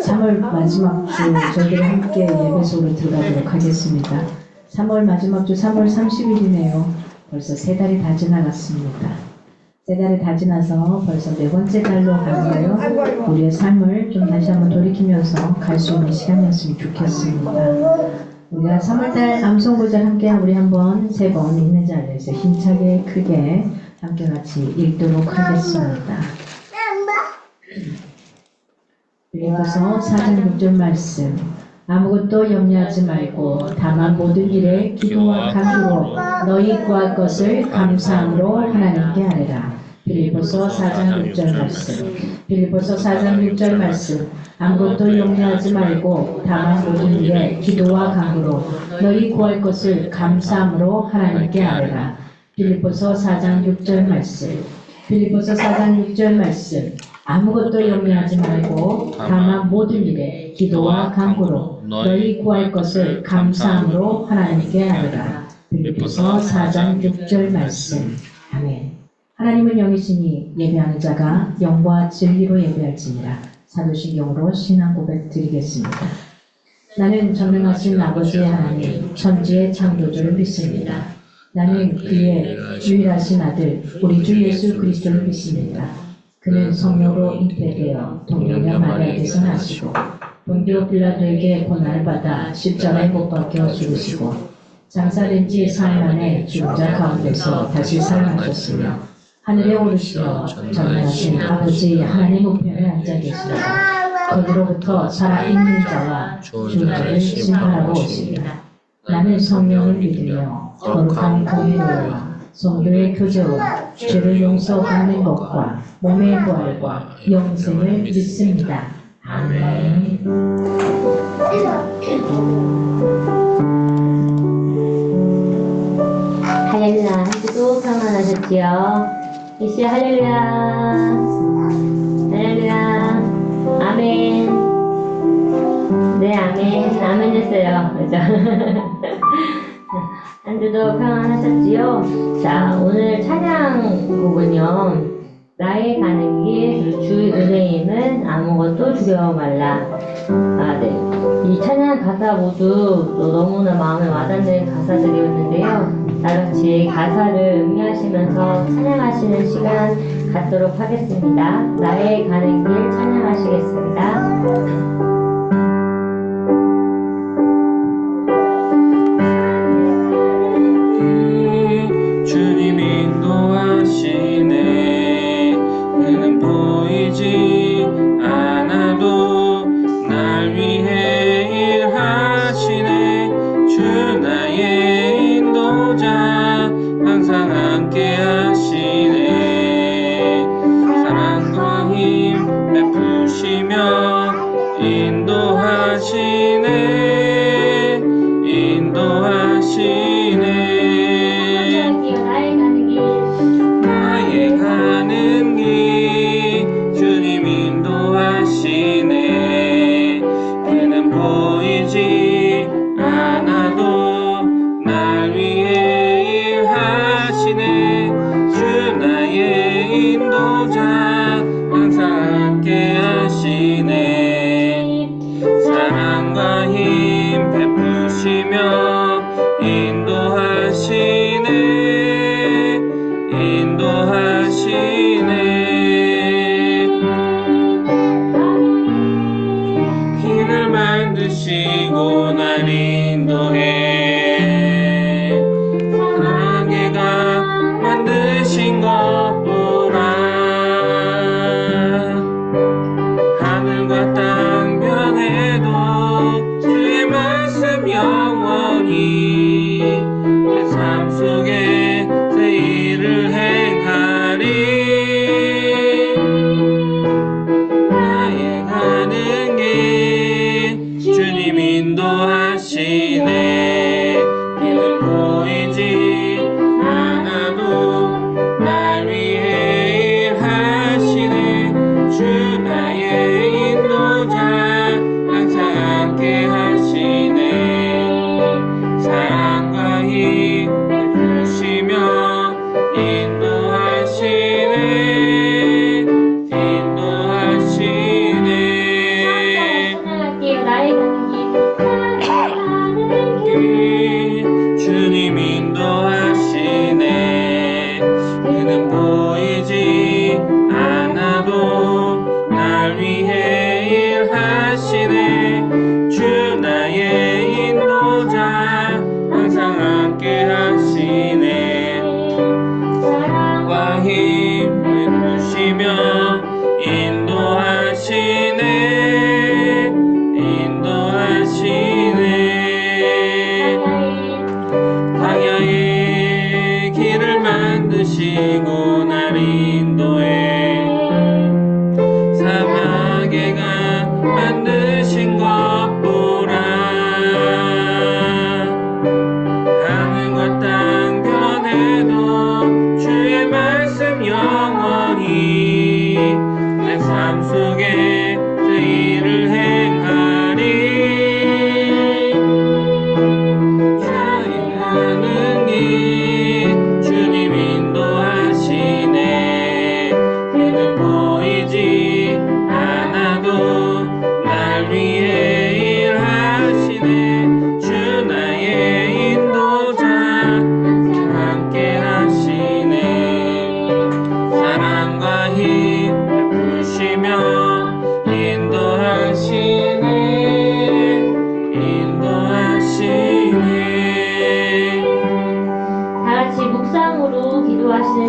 3월 마지막 주 저희들이 함께 예배소로 들어가도록 하겠습니다. 3월 마지막 주 3월 30일이네요. 벌써 3달이 다 지나갔습니다. 3달이 다 지나서 벌써 4번째 달로 가는데요. 우리의 삶을 좀 다시 한번 돌이키면서 갈 수 있는 시간이었으면 좋겠습니다. 우리가 3월달 암송구절 함께 우리 한번 3번 있는 자리에서 힘차게 크게 함께 같이 읽도록 하겠습니다. 빌립보서 4장 6절 말씀. 아무것도 염려하지 말고 다만 모든 일에 기도와 간구로 너희 구할 것을 감사함으로 하나님께 아뢰라. 빌립보서 4장 6절 말씀. 빌립보서 4장 6절 말씀. 아무것도 염려하지 말고 다만 모든 일에 기도와 간구로 너희 구할 것을 감사함으로 하나님께 아뢰라. 빌립보서 4장 6절 말씀. 빌립보서 4장 6절 말씀. 아무것도 염려하지 말고 다만 모든 일에 기도와 간구로 너희 구할 것을 감사함으로 하나님께 아뢰라. 빌립보서 4장 6절 말씀. 아멘. 하나님은 영이시니 예배하는 자가 영과 진리로 예배할지니라. 사도신경으로 신앙 고백 드리겠습니다. 나는 전능하신 아버지의 하나님 천지의 창조주를 믿습니다. 나는 그의 유일하신 아들 우리 주 예수 그리스도를 믿습니다. 그는 성령으로 잉태되어 동정녀 마리아에게서 나시고 본디오 빌라도에게 고난을 받아 십자가에 못 박혀 죽으시고 장사된 지 사흘 만에 죽은 자 가운데서 다시 살아나셨으며 하늘에 오르시어 전능하신 아버지 하나님 우편에 앉아 계시다가 거기로부터 살아있는 자와 죽은 자를 심판하고 오시리라. 나는 성령을 믿으며 거룩한 공의로와 성도의 교제와 죄를 용서받는 것과 몸의 부활과 영생을 믿습니다. 아멘. 할렐루야. 한 주도 평안하셨지요? 이씨 할렐루야. 할렐루야. 아멘. 네, 아멘. 아멘 했어요. 그죠? 한 주도 평안하셨지요? 자, 오늘 찬양곡은요. 나의 가는 길, 주의 은혜임은 아무것도 두려워 말라. 아, 네. 이 찬양 가사 모두 너무나 마음에 와닿는 가사들이었는데요. 다같이 가사를 음미하시면서 찬양하시는 시간 갖도록 하겠습니다. 나의 가는 길 찬양하시겠습니다. 인도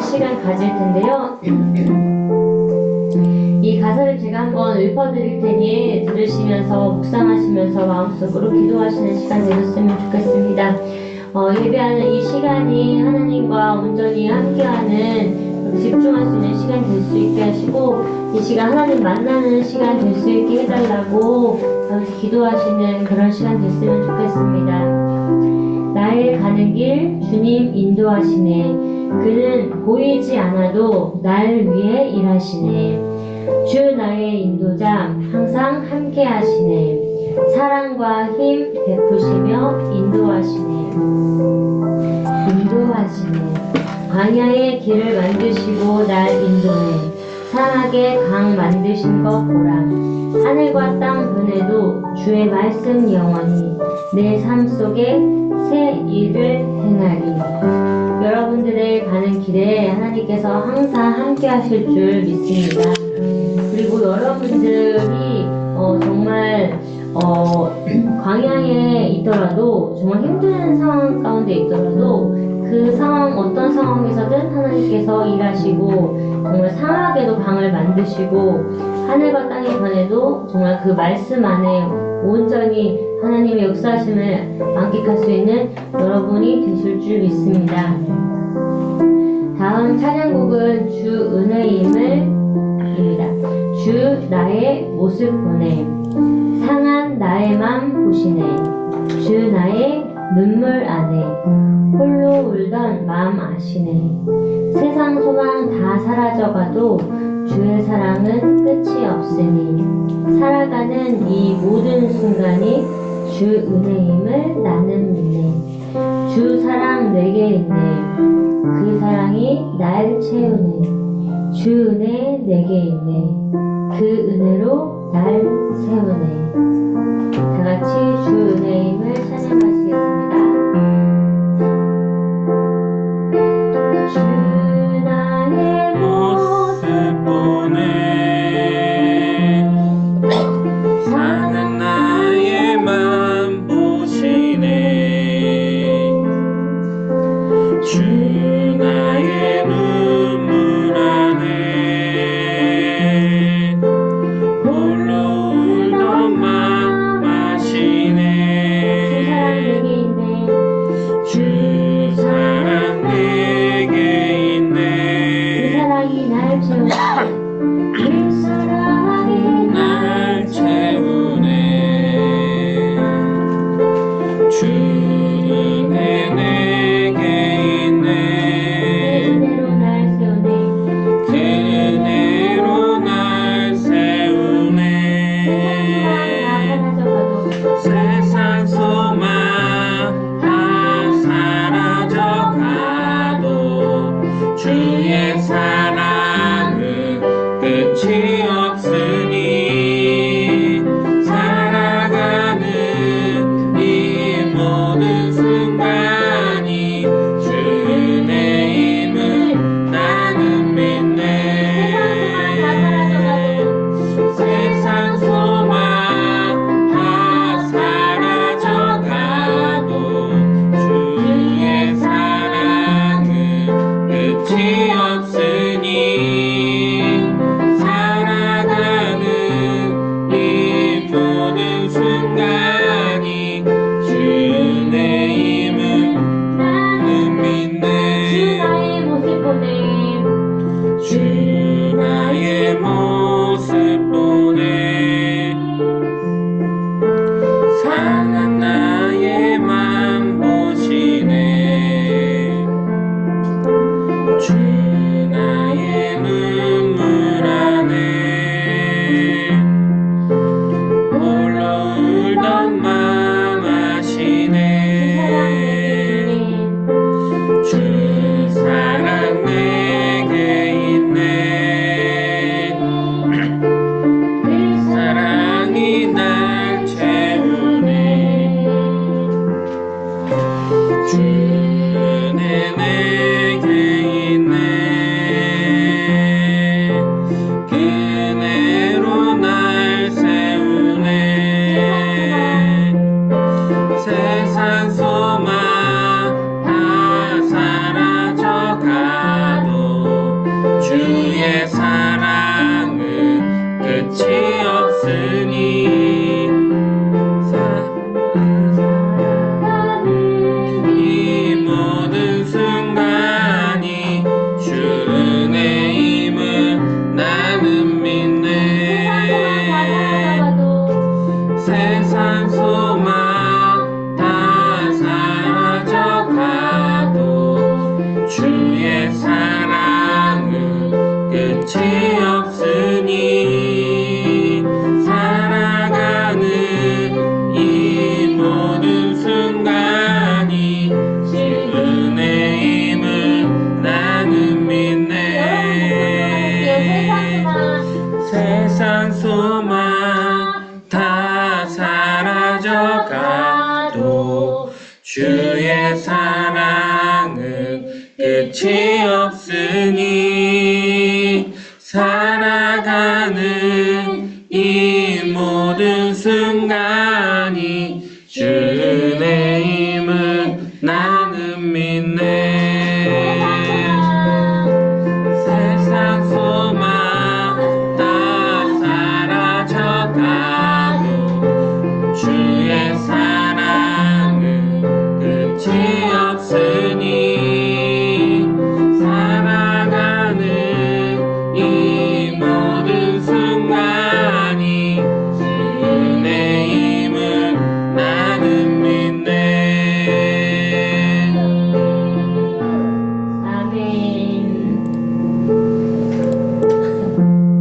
시간 가질 텐데요. 이 가사를 제가 한번 읊어드릴 테니 들으시면서 묵상하시면서 마음속으로 기도하시는 시간 되셨으면 좋겠습니다. 예배하는 이 시간이 하나님과 온전히 함께하는 집중할 수 있는 시간 될 수 있게 하시고 이 시간 하나님 만나는 시간 될 수 있게 해달라고 기도하시는 그런 시간 됐으면 좋겠습니다. 나의 가는 길 주님 인도하시네. 그는 보이지 않아도 날 위해 일하시네. 주 나의 인도자 항상 함께 하시네. 사랑과 힘 베푸시며 인도하시네. 광야의 길을 만드시고 날 인도해. 사막에 강 만드신 것 보라. 하늘과 땅 분에도 주의 말씀 영원히 내 삶 속에 새 일을 행하리. 여러분들의 가는 길에 하나님께서 항상 함께 하실 줄 믿습니다. 그리고 여러분들이 정말 광야에 있더라도 정말 힘든 상황 가운데 있더라도 그 상황 어떤 상황에서든 하나님께서 일하시고 정말 사막에도 강을 만드시고 하늘과 땅의 변에도 정말 그 말씀 안에 온전히 하나님의 역사하심을 만끽할 수 있는 여러분이 되실 줄 믿습니다. 다음 찬양곡은 주 은혜임을입니다. 주 나의 모습 보내. 상한 나의 맘 보시네. 주 나의 눈물 안에 홀로 울던 마음 아시네. 세상 소망 다 사라져가도 주의 사랑은 끝이 없으니 살아가는 이 모든 순간이 주 은혜임을 나는 믿네. 주 사랑 내게 있네. 그 사랑이 날 채우네. 주 은혜 내게 있네. 그 은혜로 날 세우네. 다같이 주 은혜임을 찬양하시겠습니다. 주 나의 모습 보내. 사는 나의 맘 보시네. 주 나의 눈물 안에 홀로 울던 맘 아시네. 주 사랑 내게 있네. 그 사랑이 날 채우네. 그 사랑이 날 채우네. 주 은혜 내게 있네. 은혜로 날 세우네. 그 은혜로 날 세우네. 세상 소망 다 사라져가도 주의 사랑은 끝이 없으니 살아가는 이 모든 순간이 주 은혜임을 나는 믿네. 세상 소망 다 사라져가도 주의 사랑은 끝이 없으니 살아 믿네. 세상 소망 다 사라져가도 주의 사랑은 끝이 없으니 살아가는 이 모든 순간이 주 은혜임을 나는 믿네. 세상 소망 다 사라져가도 주의 사랑은 끝이 없으니 살아가는 이 모든 순간이 주 은혜임을 나는 믿네. 세상 소망 다 사라져가도 주의 사랑은 끝이 없으니 살아가는 이 모든 순간이 주 은혜임을 나는 믿네. 아멘.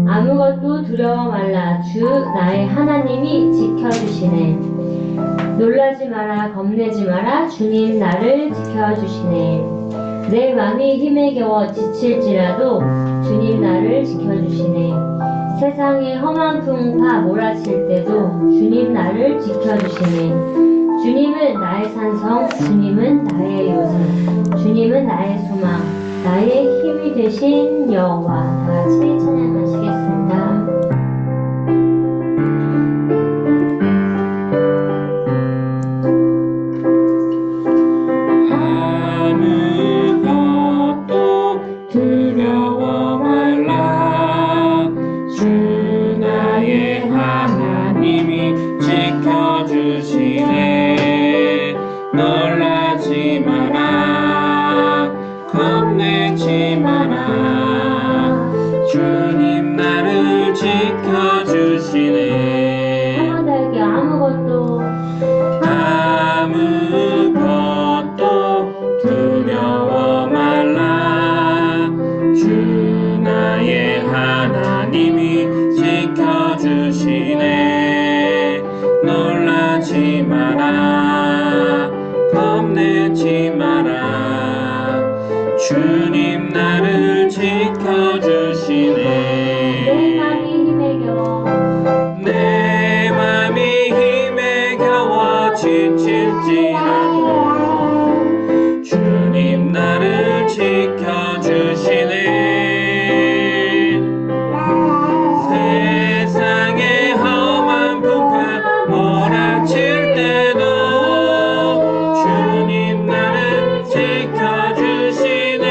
아무것도 두려워 말라. 주 나의 하나님이 지켜주시네. 놀라지 마라, 겁내지 마라. 주님 나를 지켜주시네. 내 맘이 힘에 겨워 지칠지라도 주님 나를 지켜주시네. 세상의 험한 풍파 몰아칠 때도 주님 나를 지켜주시네. 주님은 나의 산성, 주님은 나의 요새, 주님은 나의 소망, 나의 힘이 되신 여호와. 다 같이 찬양하시겠습니다. 아무것도 두려워 말라. 주 나의 하나님이 지켜주시네. 놀라지 마라, 겁내지 마라. 주님 나를 지켜주시네. 한번 더 할게요. 아무것도 두려워 말라. 주 나의 하나님이 지켜주시네. 놀라지 마라, 겁내지 마라. 주님 나를 지켜주시네. 내 맘이 힘에 겨워 내 맘이 힘에 겨워 지칠지라도 주님 나를 지켜주시네. 세상의 험한 풍파 몰아칠 때도 주님 나를 지켜주시네.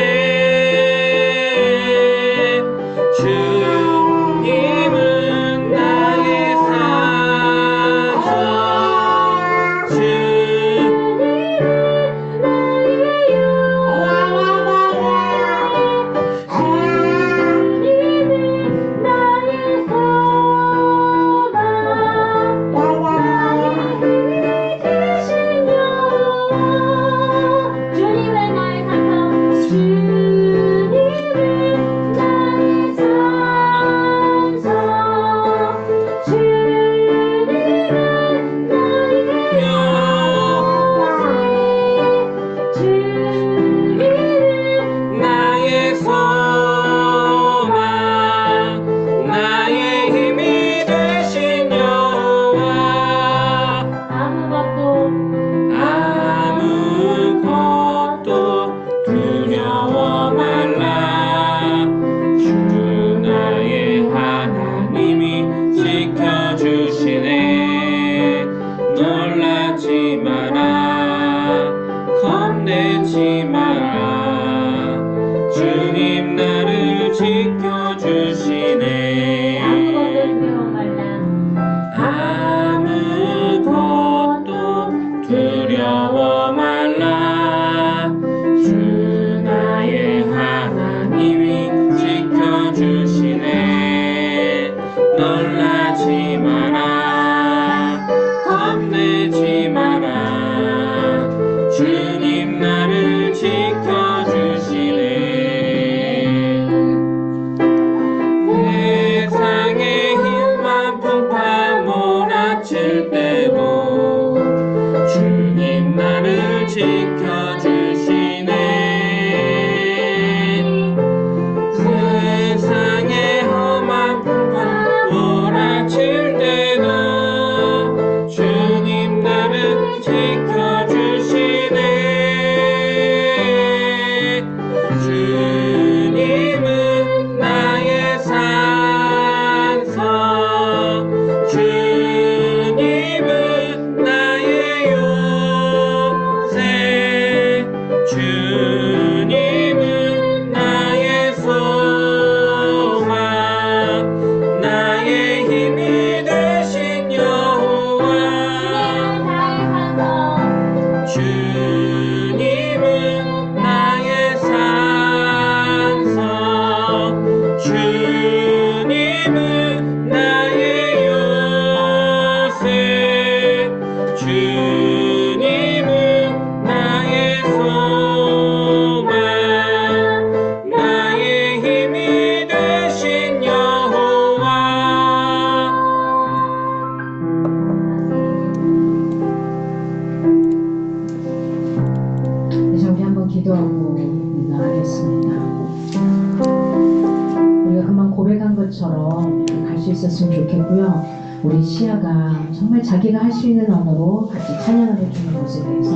갈 수 있었으면 좋겠고요. 우리 시아가 정말 자기가 할 수 있는 언어로 같이 찬양을 해주는 것에 대해서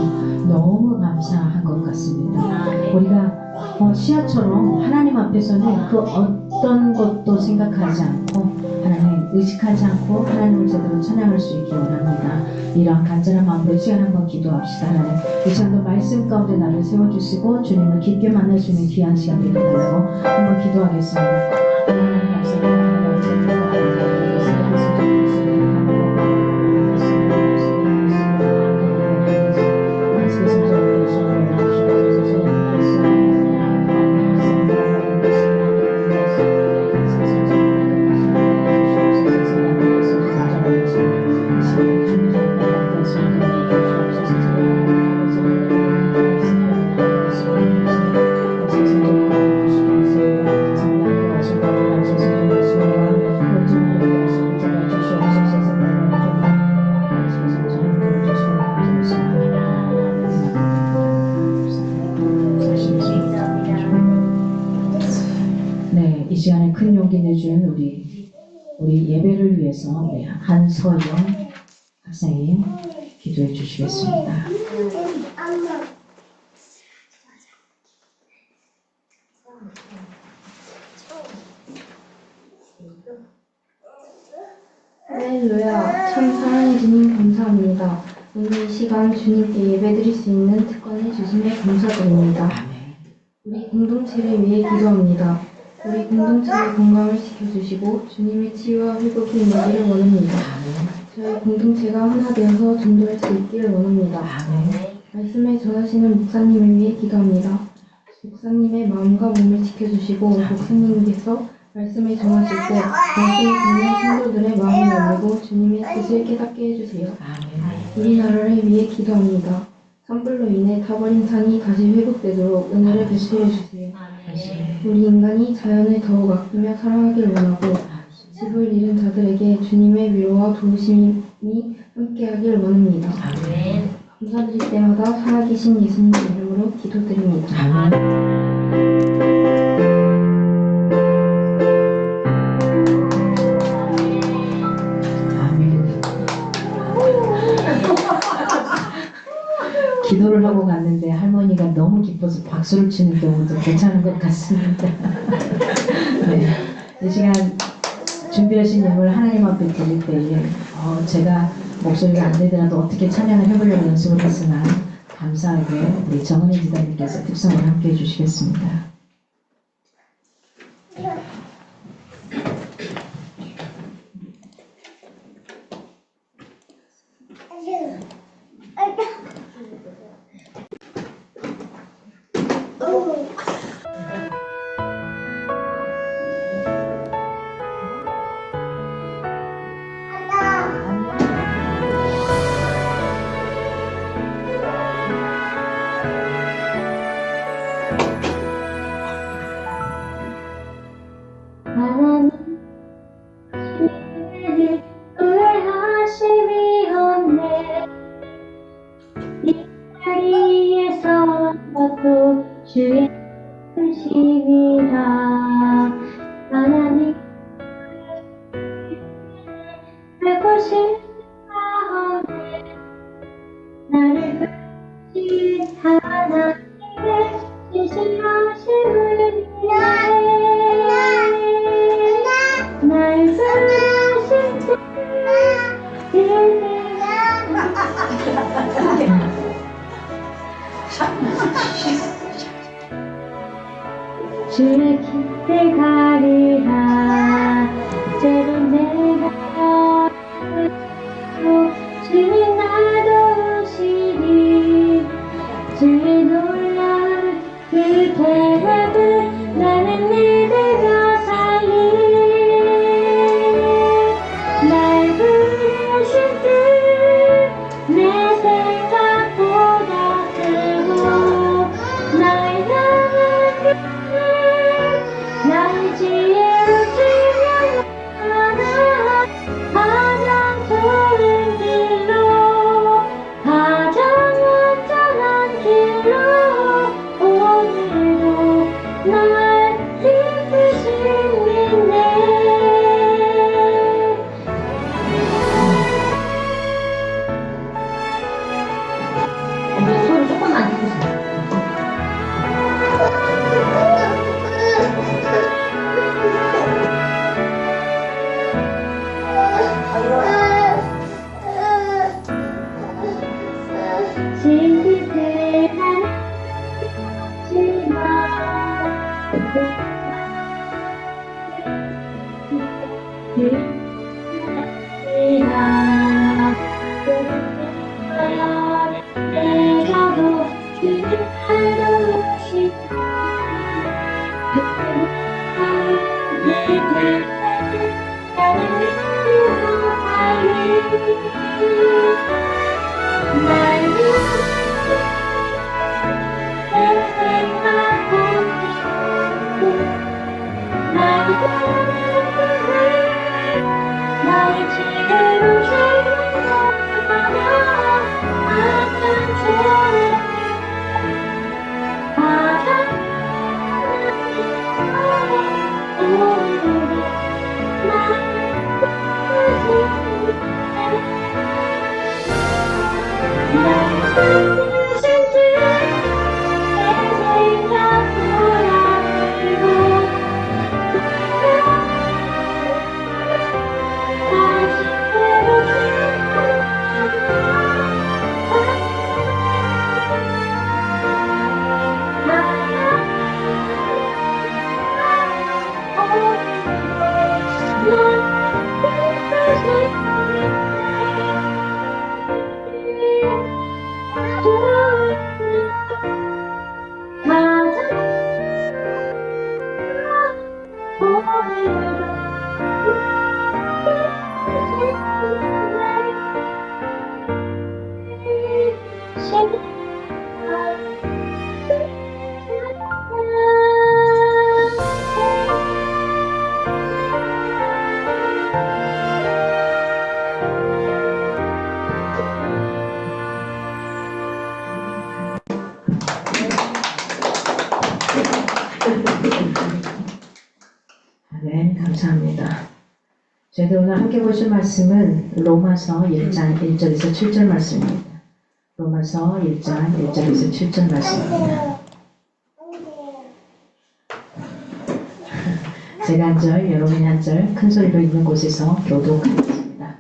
너무 감사한 것 같습니다. 우리가 시아처럼 하나님 앞에서는 그 어떤 것도 생각하지 않고 하나님 의식하지 않고 하나님을 제대로 찬양할 수 있기 원합니다. 이러한 간절한 마음으로 시간 한번 기도합시다. 하나님 이 시간도 말씀 가운데 나를 세워주시고 주님을 깊게 만날 수 있는 귀한 시간 되어달라고 한번 기도하겠습니다. 하나님 감사합니다. 네, 이 시간에 큰 용기 내준 우리 예배를 위해서 우리 한서영 학생님 기도해 주시겠습니다. 할렐루야. 참 사랑해 주님 감사합니다. 오늘 이 시간 주님께 예배드릴 수 있는 특권을 주심에 감사드립니다. 우리 공동체를 위해 기도합니다. 우리 공동체의 건강을 지켜주시고 주님의 치유와 회복이 임하기를 원합니다. 저희 공동체가 하나 되어서 전도할 수 있기를 원합니다. 말씀을 전하시는 목사님을 위해 기도합니다. 목사님의 마음과 몸을 지켜주시고 목사님께서 말씀을 전하실 때 말씀을 듣는 성도들의 마음을 열고 주님의 뜻을 깨닫게 해주세요. 우리나라를 위해 기도합니다. 산불로 인해 타버린 산이 다시 회복되도록 은혜를 베풀어 주세요. 우리 인간이 자연을 더욱 아끼며 사랑하길 원하고 집을 잃은 자들에게 주님의 위로와 도우심이 함께하길 원합니다. 감사드릴 때마다 살아계신 예수님 이름으로 기도드립니다. 기도를 하고 갔는데 할머니가 너무 기뻐서 박수를 치는 경우도 괜찮은 것 같습니다. 네, 이 시간 준비하신 예물 하나님 앞에 드릴 때에 제가 목소리가 안 되더라도 어떻게 찬양을 해보려고 연습을 했으나 감사하게 우리 정은희 지사님께서 특성을 함께 해주시겠습니다. 하나님 주님의 노래하심이 없네 이 자리에서 또 주의 뜻입니다. 하나님 알고 싶다 없네 나를 부르신 하나님의 진실하심을 위해 날 부르신 주의 깃을 가리라 때론 내가 주님 나 도우시니 주의 놀라운 그 대답을 나는 믿으며 살리 날 부르신 뜻내 생각보다 크고 날 향한 그 나의 지혜 네, 감사합니다. 저희들 오늘 함께 보실 말씀은 로마서 1장 1절에서 7절 말씀입니다. 로마서 1장 1절에서 7절 말씀입니다. 제가 한 절, 여러분이 한 절, 큰 소리로 있는 곳에서 교독하겠습니다.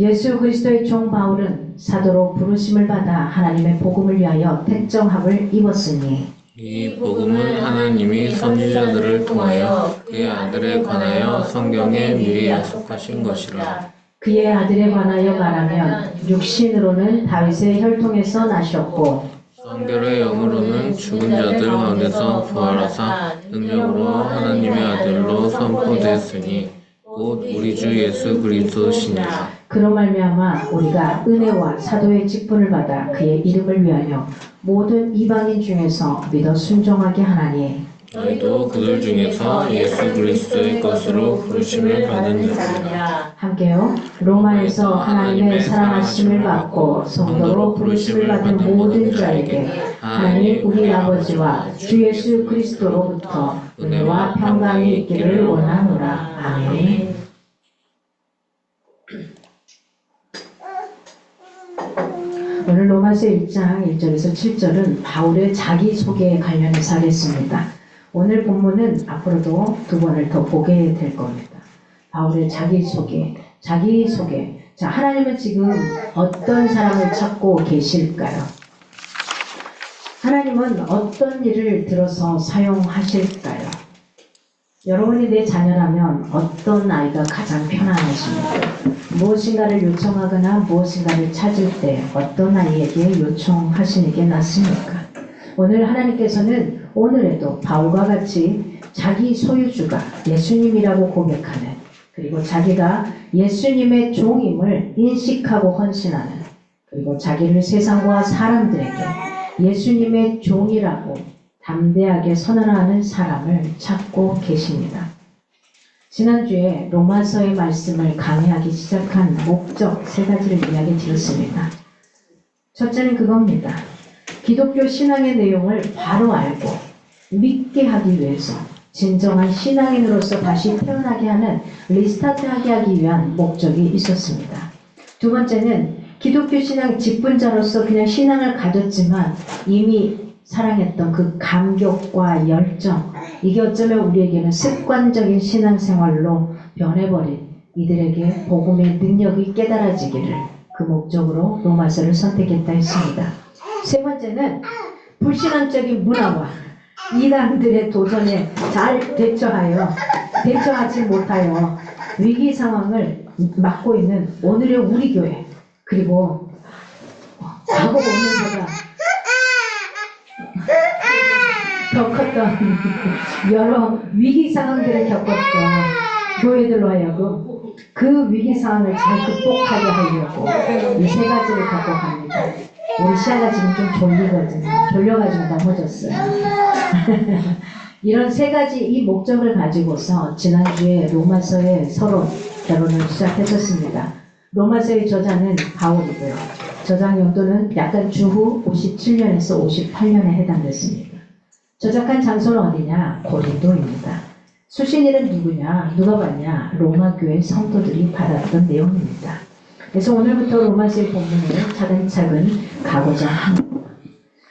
예수 그리스도의 종 바울은 사도로 부르심을 받아 하나님의 복음을 위하여 택정함을 입었으니 이 복음은 하나님이 선지자들을 통하여 그의 아들에 관하여 성경에 미리 약속하신 것이라. 그의 아들에 관하여 말하면 육신으로는 다윗의 혈통에서 나셨고 성결의 영으로는 죽은 자들 가운데서 부활하사 능력으로 하나님의 아들로 선포되었으니 곧 우리 주 예수 그리스도시니라. 그로 말미암아 우리가 은혜와 사도의 직분을 받아 그의 이름을 위하여 모든 이방인 중에서 믿어 순종하게 하나니 너희도 그들 중에서 예수 그리스도의 것으로 부르심을 받은 자들이라. 함께요. 로마에서 하나님의 사랑하심을 받고 성도로 부르심을 받은 모든 자에게 하나님 우리 아버지와 주 예수 그리스도로부터 은혜와 평강이 있기를 원하노라. 아멘. 오늘 로마서 1장 1절에서 7절은 바울의 자기소개에 관련해서 하겠습니다. 오늘 본문은 앞으로도 두 번을 더 보게 될 겁니다. 바울의 자기소개. 자, 하나님은 지금 어떤 사람을 찾고 계실까요? 하나님은 어떤 일을 들어서 사용하실까요? 여러분이 내 자녀라면 어떤 아이가 가장 편안하십니까? 무엇인가를 요청하거나 무엇인가를 찾을 때 어떤 아이에게 요청하시는 게 낫습니까? 오늘 하나님께서는 오늘에도 바울과 같이 자기 소유주가 예수님이라고 고백하는, 그리고 자기가 예수님의 종임을 인식하고 헌신하는, 그리고 자기를 세상과 사람들에게 예수님의 종이라고 담대하게 선언하는 사람을 찾고 계십니다. 지난주에 로마서의 말씀을 강의하기 시작한 목적 3가지를 이야기 드렸습니다. 첫째는 그겁니다. 기독교 신앙의 내용을 바로 알고 믿게 하기 위해서 진정한 신앙인으로서 다시 태어나게 하는, 리스타트하게 하기 위한 목적이 있었습니다. 두 번째는 기독교 신앙 직분자로서 그냥 신앙을 가졌지만 이미 사랑했던 그 감격과 열정, 이게 어쩌면 우리에게는 습관적인 신앙생활로 변해버린 이들에게 복음의 능력이 깨달아지기를 그 목적으로 로마서를 선택했다 했습니다. 세 번째는 불신앙적인 문화와 이단들의 도전에 잘 대처하지 못하여 위기 상황을 맞고 있는 오늘의 우리 교회, 그리고 과거 5년보다 더 컸던 여러 위기 상황들을 겪었던 교회들로 하여금 그 위기 상황을 잘 극복하게 하려고 이 세 가지를 갖고 갑니다. 우리 시아가 지금 좀 졸리거든요. 졸려가지고 넘어졌어요. 이런 세 가지 이 목적을 가지고서 지난주에 로마서의 서론 결론을 시작했었습니다. 로마서의 저자는 바울이고요. 저장 연도는 약간 주후 57년에서 58년에 해당됐습니다. 저작한 장소는 어디냐? 고린도입니다. 수신인은 누구냐? 누가 받냐? 로마 교회 성도들이 받았던 내용입니다. 그래서 오늘부터 로마서의 본문을 차근차근 가고자 합니다.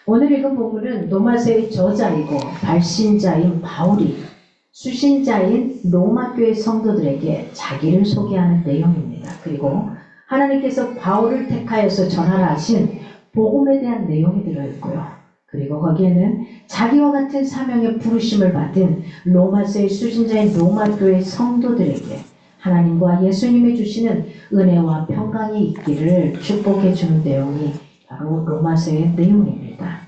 오늘 읽은 본문은 로마서의 저자이고 발신자인 바울이 수신자인 로마 교회 성도들에게 자기를 소개하는 내용입니다. 그리고 하나님께서 바울을 택하여서 전하라 하신 복음에 대한 내용이 들어있고요. 그리고 거기에는 자기와 같은 사명의 부르심을 받은 로마서의 수신자인 로마 교회 성도들에게 하나님과 예수님이 주시는 은혜와 평강이 있기를 축복해 주는 내용이 바로 로마서의 내용입니다.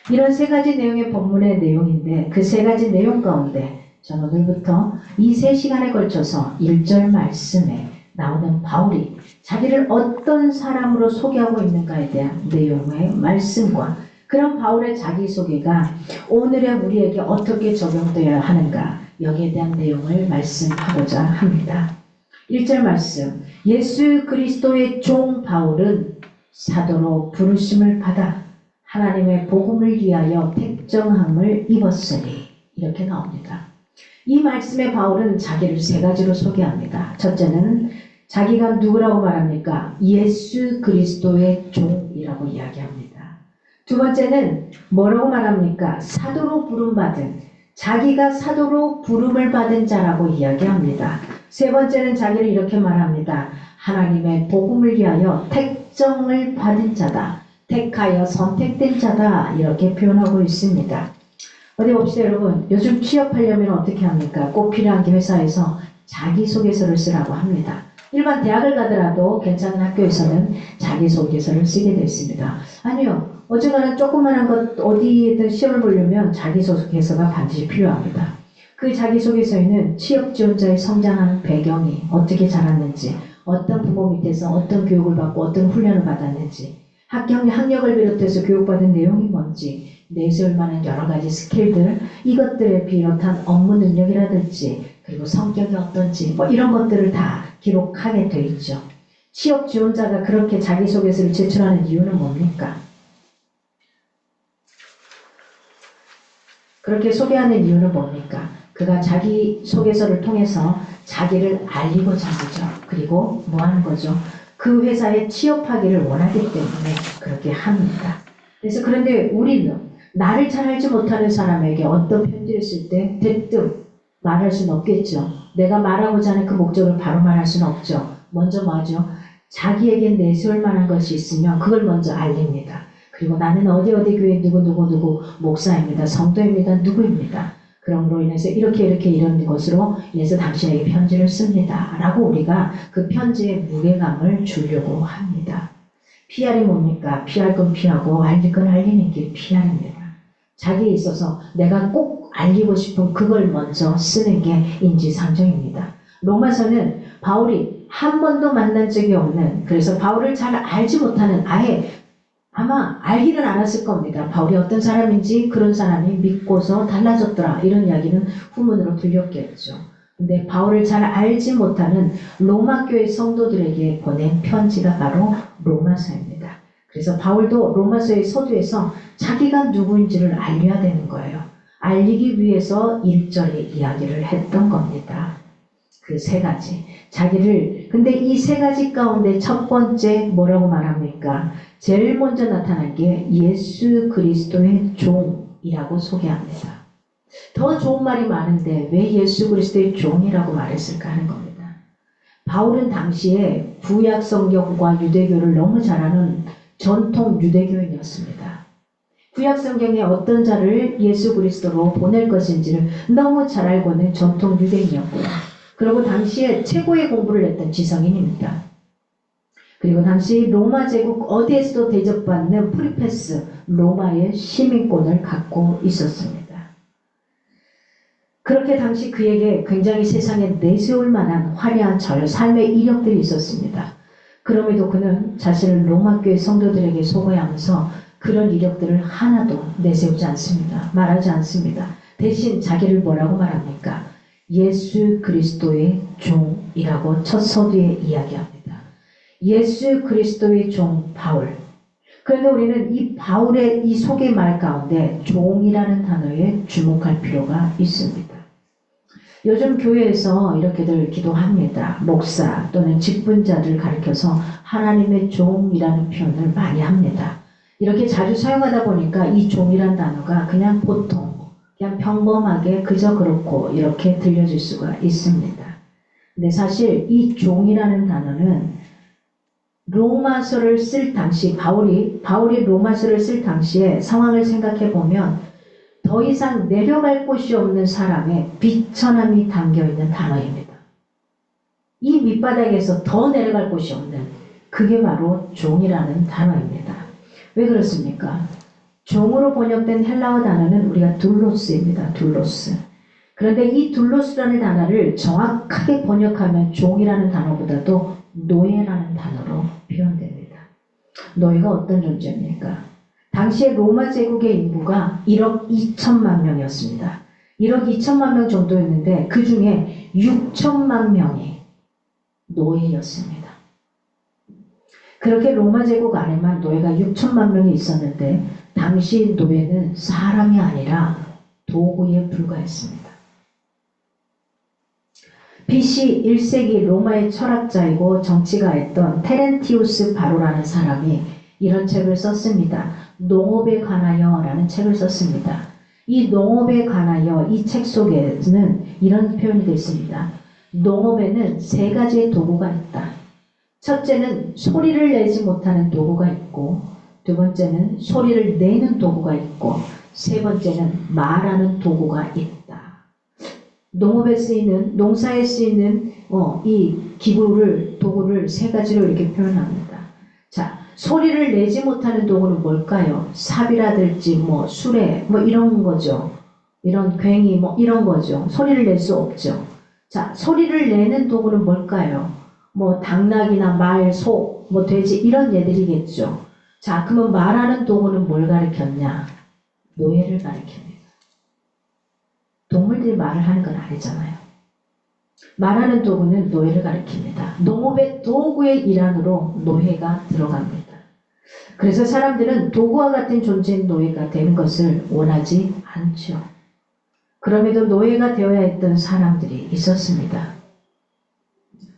이런 세 가지 내용의 본문의 내용인데 그 세 가지 내용 가운데 전 오늘부터 이 세 시간에 걸쳐서 1절 말씀에 나오는 바울이 자기를 어떤 사람으로 소개하고 있는가에 대한 내용의 말씀과 그런 바울의 자기소개가 오늘의 우리에게 어떻게 적용되어야 하는가 여기에 대한 내용을 말씀하고자 합니다. 1절 말씀, 예수 그리스도의 종 바울은 사도로 부르심을 받아 하나님의 복음을 위하여 택정함을 입었으니 이렇게 나옵니다. 이 말씀에 바울은 자기를 세 가지로 소개합니다. 첫째는 자기가 누구라고 말합니까? 예수 그리스도의 종이라고 이야기합니다. 두 번째는 뭐라고 말합니까? 사도로 부름받은, 자기가 사도로 부름을 받은 자라고 이야기합니다. 세 번째는 자기를 이렇게 말합니다. 하나님의 복음을 위하여 택정을 받은 자다. 택하여 선택된 자다. 이렇게 표현하고 있습니다. 어디 봅시다 여러분. 요즘 취업하려면 어떻게 합니까? 꼭 필요한 게 회사에서 자기소개서를 쓰라고 합니다. 일반 대학을 가더라도 괜찮은 학교에서는 자기소개서를 쓰게 되어 있습니다. 아니요. 어지간한 조그만한 것 어디에든 시험을 보려면 자기소개서가 반드시 필요합니다. 그 자기소개서에는 취업 지원자의 성장하는 배경이 어떻게 자랐는지, 어떤 부모 밑에서 어떤 교육을 받고 어떤 훈련을 받았는지, 학력을 비롯해서 교육받은 내용이 뭔지, 내세울 만한 여러 가지 스킬들, 이것들에 비롯한 업무 능력이라든지, 그리고 성격이 어떤지, 이런 것들을 다 기록하게 돼 있죠. 취업 지원자가 그렇게 자기소개서를 제출하는 이유는 뭡니까? 그렇게 소개하는 이유는 뭡니까? 그가 자기소개서를 통해서 자기를 알리고자 하죠. 그리고 뭐 하는 거죠? 그 회사에 취업하기를 원하기 때문에 그렇게 합니다. 그래서 그런데 우리는 나를 잘 알지 못하는 사람에게 어떤 편지를 쓸 때 대뜸 말할 수는 없겠죠. 내가 말하고자 하는 그 목적을 바로 말할 수는 없죠. 먼저 뭐하죠? 자기에게 내세울 만한 것이 있으면 그걸 먼저 알립니다. 그리고 나는 어디 교회 누구 목사입니다. 성도입니다. 누구입니다. 그럼으로 인해서 이렇게 이런 것으로 인해서 당신에게 편지를 씁니다. 라고 우리가 그 편지의 무게감을 주려고 합니다. PR이 뭡니까? 피할 건 피하고 알릴 건 알리는 게 PR입니다. 자기에 있어서 내가 꼭 알리고 싶은 그걸 먼저 쓰는 게 인지상정입니다. 로마서는 바울이 한 번도 만난 적이 없는, 그래서 바울을 잘 알지 못하는, 아마 알기는 않았을 겁니다. 바울이 어떤 사람인지, 그런 사람이 믿고서 달라졌더라, 이런 이야기는 후문으로 들렸겠죠. 근데 바울을 잘 알지 못하는 로마 교회 성도들에게 보낸 편지가 바로 로마서입니다. 그래서 바울도 로마서의 서두에서 자기가 누구인지를 알려야 되는 거예요. 알리기 위해서 1절에 이야기를 했던 겁니다. 그 세 가지. 근데 이 세 가지 가운데 첫 번째 뭐라고 말합니까? 제일 먼저 나타난 게 예수 그리스도의 종이라고 소개합니다. 더 좋은 말이 많은데 왜 예수 그리스도의 종이라고 말했을까 하는 겁니다. 바울은 당시에 구약 성경과 유대교를 너무 잘 아는 전통 유대교인이었습니다. 구약 성경에 어떤 자를 예수 그리스도로 보낼 것인지를 너무 잘 알고 있는 전통 유대인이었고요. 그리고 당시에 최고의 공부를 했던 지성인입니다. 그리고 당시 로마 제국 어디에서도 대접받는 프리패스 로마의 시민권을 갖고 있었습니다. 그렇게 당시 그에게 굉장히 세상에 내세울 만한 화려한 삶의 이력들이 있었습니다. 그럼에도 그는 자신을 로마교회 성도들에게 소개하면서 그런 이력들을 하나도 내세우지 않습니다. 말하지 않습니다. 대신 자기를 뭐라고 말합니까? 예수 그리스도의 종이라고 첫 서두에 이야기합니다. 예수 그리스도의 종 바울. 그런데 우리는 이 바울의 이 소개 말 가운데 종이라는 단어에 주목할 필요가 있습니다. 요즘 교회에서 이렇게들 기도합니다. 목사 또는 직분자들 가리켜서 하나님의 종이라는 표현을 많이 합니다. 이렇게 자주 사용하다 보니까 이 종이란 단어가 그냥 보통, 그냥 평범하게 그저 그렇고 이렇게 들려질 수가 있습니다. 근데 사실 이 종이라는 단어는 로마서를 쓸 당시 바울이 로마서를 쓸 당시에 상황을 생각해 보면 더 이상 내려갈 곳이 없는 사람의 비천함이 담겨있는 단어입니다. 이 밑바닥에서 더 내려갈 곳이 없는 그게 바로 종이라는 단어입니다. 왜 그렇습니까? 종으로 번역된 헬라어 단어는 우리가 둘로스입니다. 둘로스. 그런데 이 둘로스라는 단어를 정확하게 번역하면 종이라는 단어보다도 노예라는 단어로 표현됩니다. 노예가 어떤 존재입니까? 당시에 로마 제국의 인구가 1억 2천만 명이었습니다. 1억 2천만 명 정도였는데 그 중에 6천만 명이 노예였습니다. 그렇게 로마 제국 안에만 노예가 6천만 명이 있었는데 당시 노예는 사람이 아니라 도구에 불과했습니다. BC 1세기 로마의 철학자이고 정치가였던 테렌티우스 바로라는 사람이 이런 책을 썼습니다. 농업에 관하여 라는 책을 썼습니다. 이 농업에 관하여 이 책 속에는 이런 표현이 되어 있습니다. 농업에는 세 가지의 도구가 있다. 첫째는 소리를 내지 못하는 도구가 있고, 두 번째는 소리를 내는 도구가 있고, 세 번째는 말하는 도구가 있다. 농업에 쓰이는, 농사에 쓰이는 이 도구를 세 가지로 이렇게 표현합니다. 자, 소리를 내지 못하는 도구는 뭘까요? 삽이라든지 수레 이런 거죠. 이런 괭이 이런 거죠. 소리를 낼 수 없죠. 자, 소리를 내는 도구는 뭘까요? 당나귀나 말, 소, 돼지 이런 얘들이겠죠. 자, 그러면 말하는 도구는 뭘 가리켰냐? 노예를 가리킵니다. 동물들이 말을 하는 건 아니잖아요. 말하는 도구는 노예를 가리킵니다. 농업의 도구의 일환으로 노예가 들어갑니다. 그래서 사람들은 도구와 같은 존재인 노예가 되는 것을 원하지 않죠. 그럼에도 노예가 되어야 했던 사람들이 있었습니다.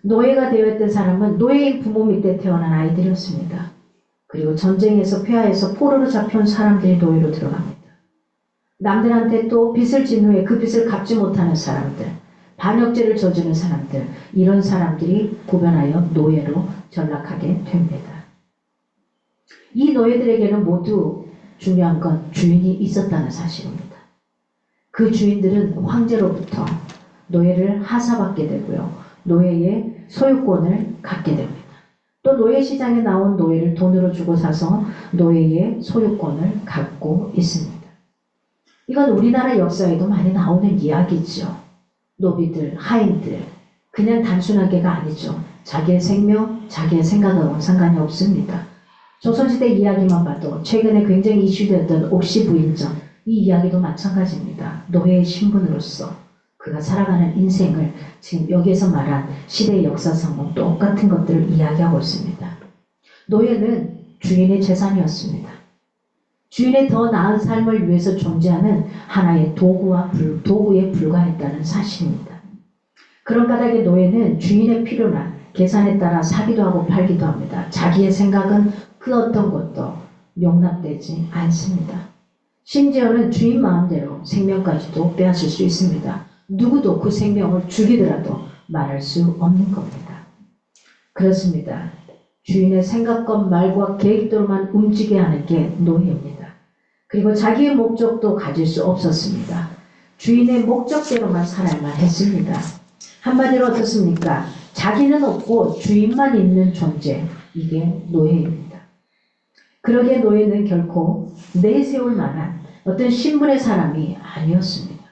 노예가 되어야 했던 사람은 노예인 부모 밑에 태어난 아이들이었습니다. 그리고 전쟁에서 폐하에서 포로로 잡혀온 사람들이 노예로 들어갑니다. 남들한테 또 빚을 진 후에 그 빚을 갚지 못하는 사람들, 반역죄를 저지르는 사람들, 이런 사람들이 구별하여 노예로 전락하게 됩니다. 이 노예들에게는 모두 중요한 건 주인이 있었다는 사실입니다. 그 주인들은 황제로부터 노예를 하사받게 되고요. 노예의 소유권을 갖게 됩니다. 또 노예 시장에 나온 노예를 돈으로 주고 사서 노예의 소유권을 갖고 있습니다. 이건 우리나라 역사에도 많이 나오는 이야기죠. 노비들, 하인들, 그냥 단순하게가 아니죠. 자기의 생명, 자기의 생각하고는 상관이 없습니다. 조선시대 이야기만 봐도 최근에 굉장히 이슈되었던 옥시부인전, 이 이야기도 마찬가지입니다. 노예의 신분으로서 그가 살아가는 인생을 지금 여기에서 말한 시대의 역사상과 똑같은 것들을 이야기하고 있습니다. 노예는 주인의 재산이었습니다. 주인의 더 나은 삶을 위해서 존재하는 하나의 도구에 불과했다는 사실입니다. 그런 까닭에 노예는 주인의 필요나 계산에 따라 사기도 하고 팔기도 합니다. 자기의 생각은 그 어떤 것도 용납되지 않습니다. 심지어는 주인 마음대로 생명까지도 빼앗을 수 있습니다. 누구도 그 생명을 죽이더라도 말할 수 없는 겁니다. 그렇습니다. 주인의 생각과 말과 계획대로만 움직여야 하는 게 노예입니다. 그리고 자기의 목적도 가질 수 없었습니다. 주인의 목적대로만 살아야만 했습니다. 한마디로 어떻습니까? 자기는 없고 주인만 있는 존재, 이게 노예입니다. 그러기에 노예는 결코 내세울 만한 어떤 신분의 사람이 아니었습니다.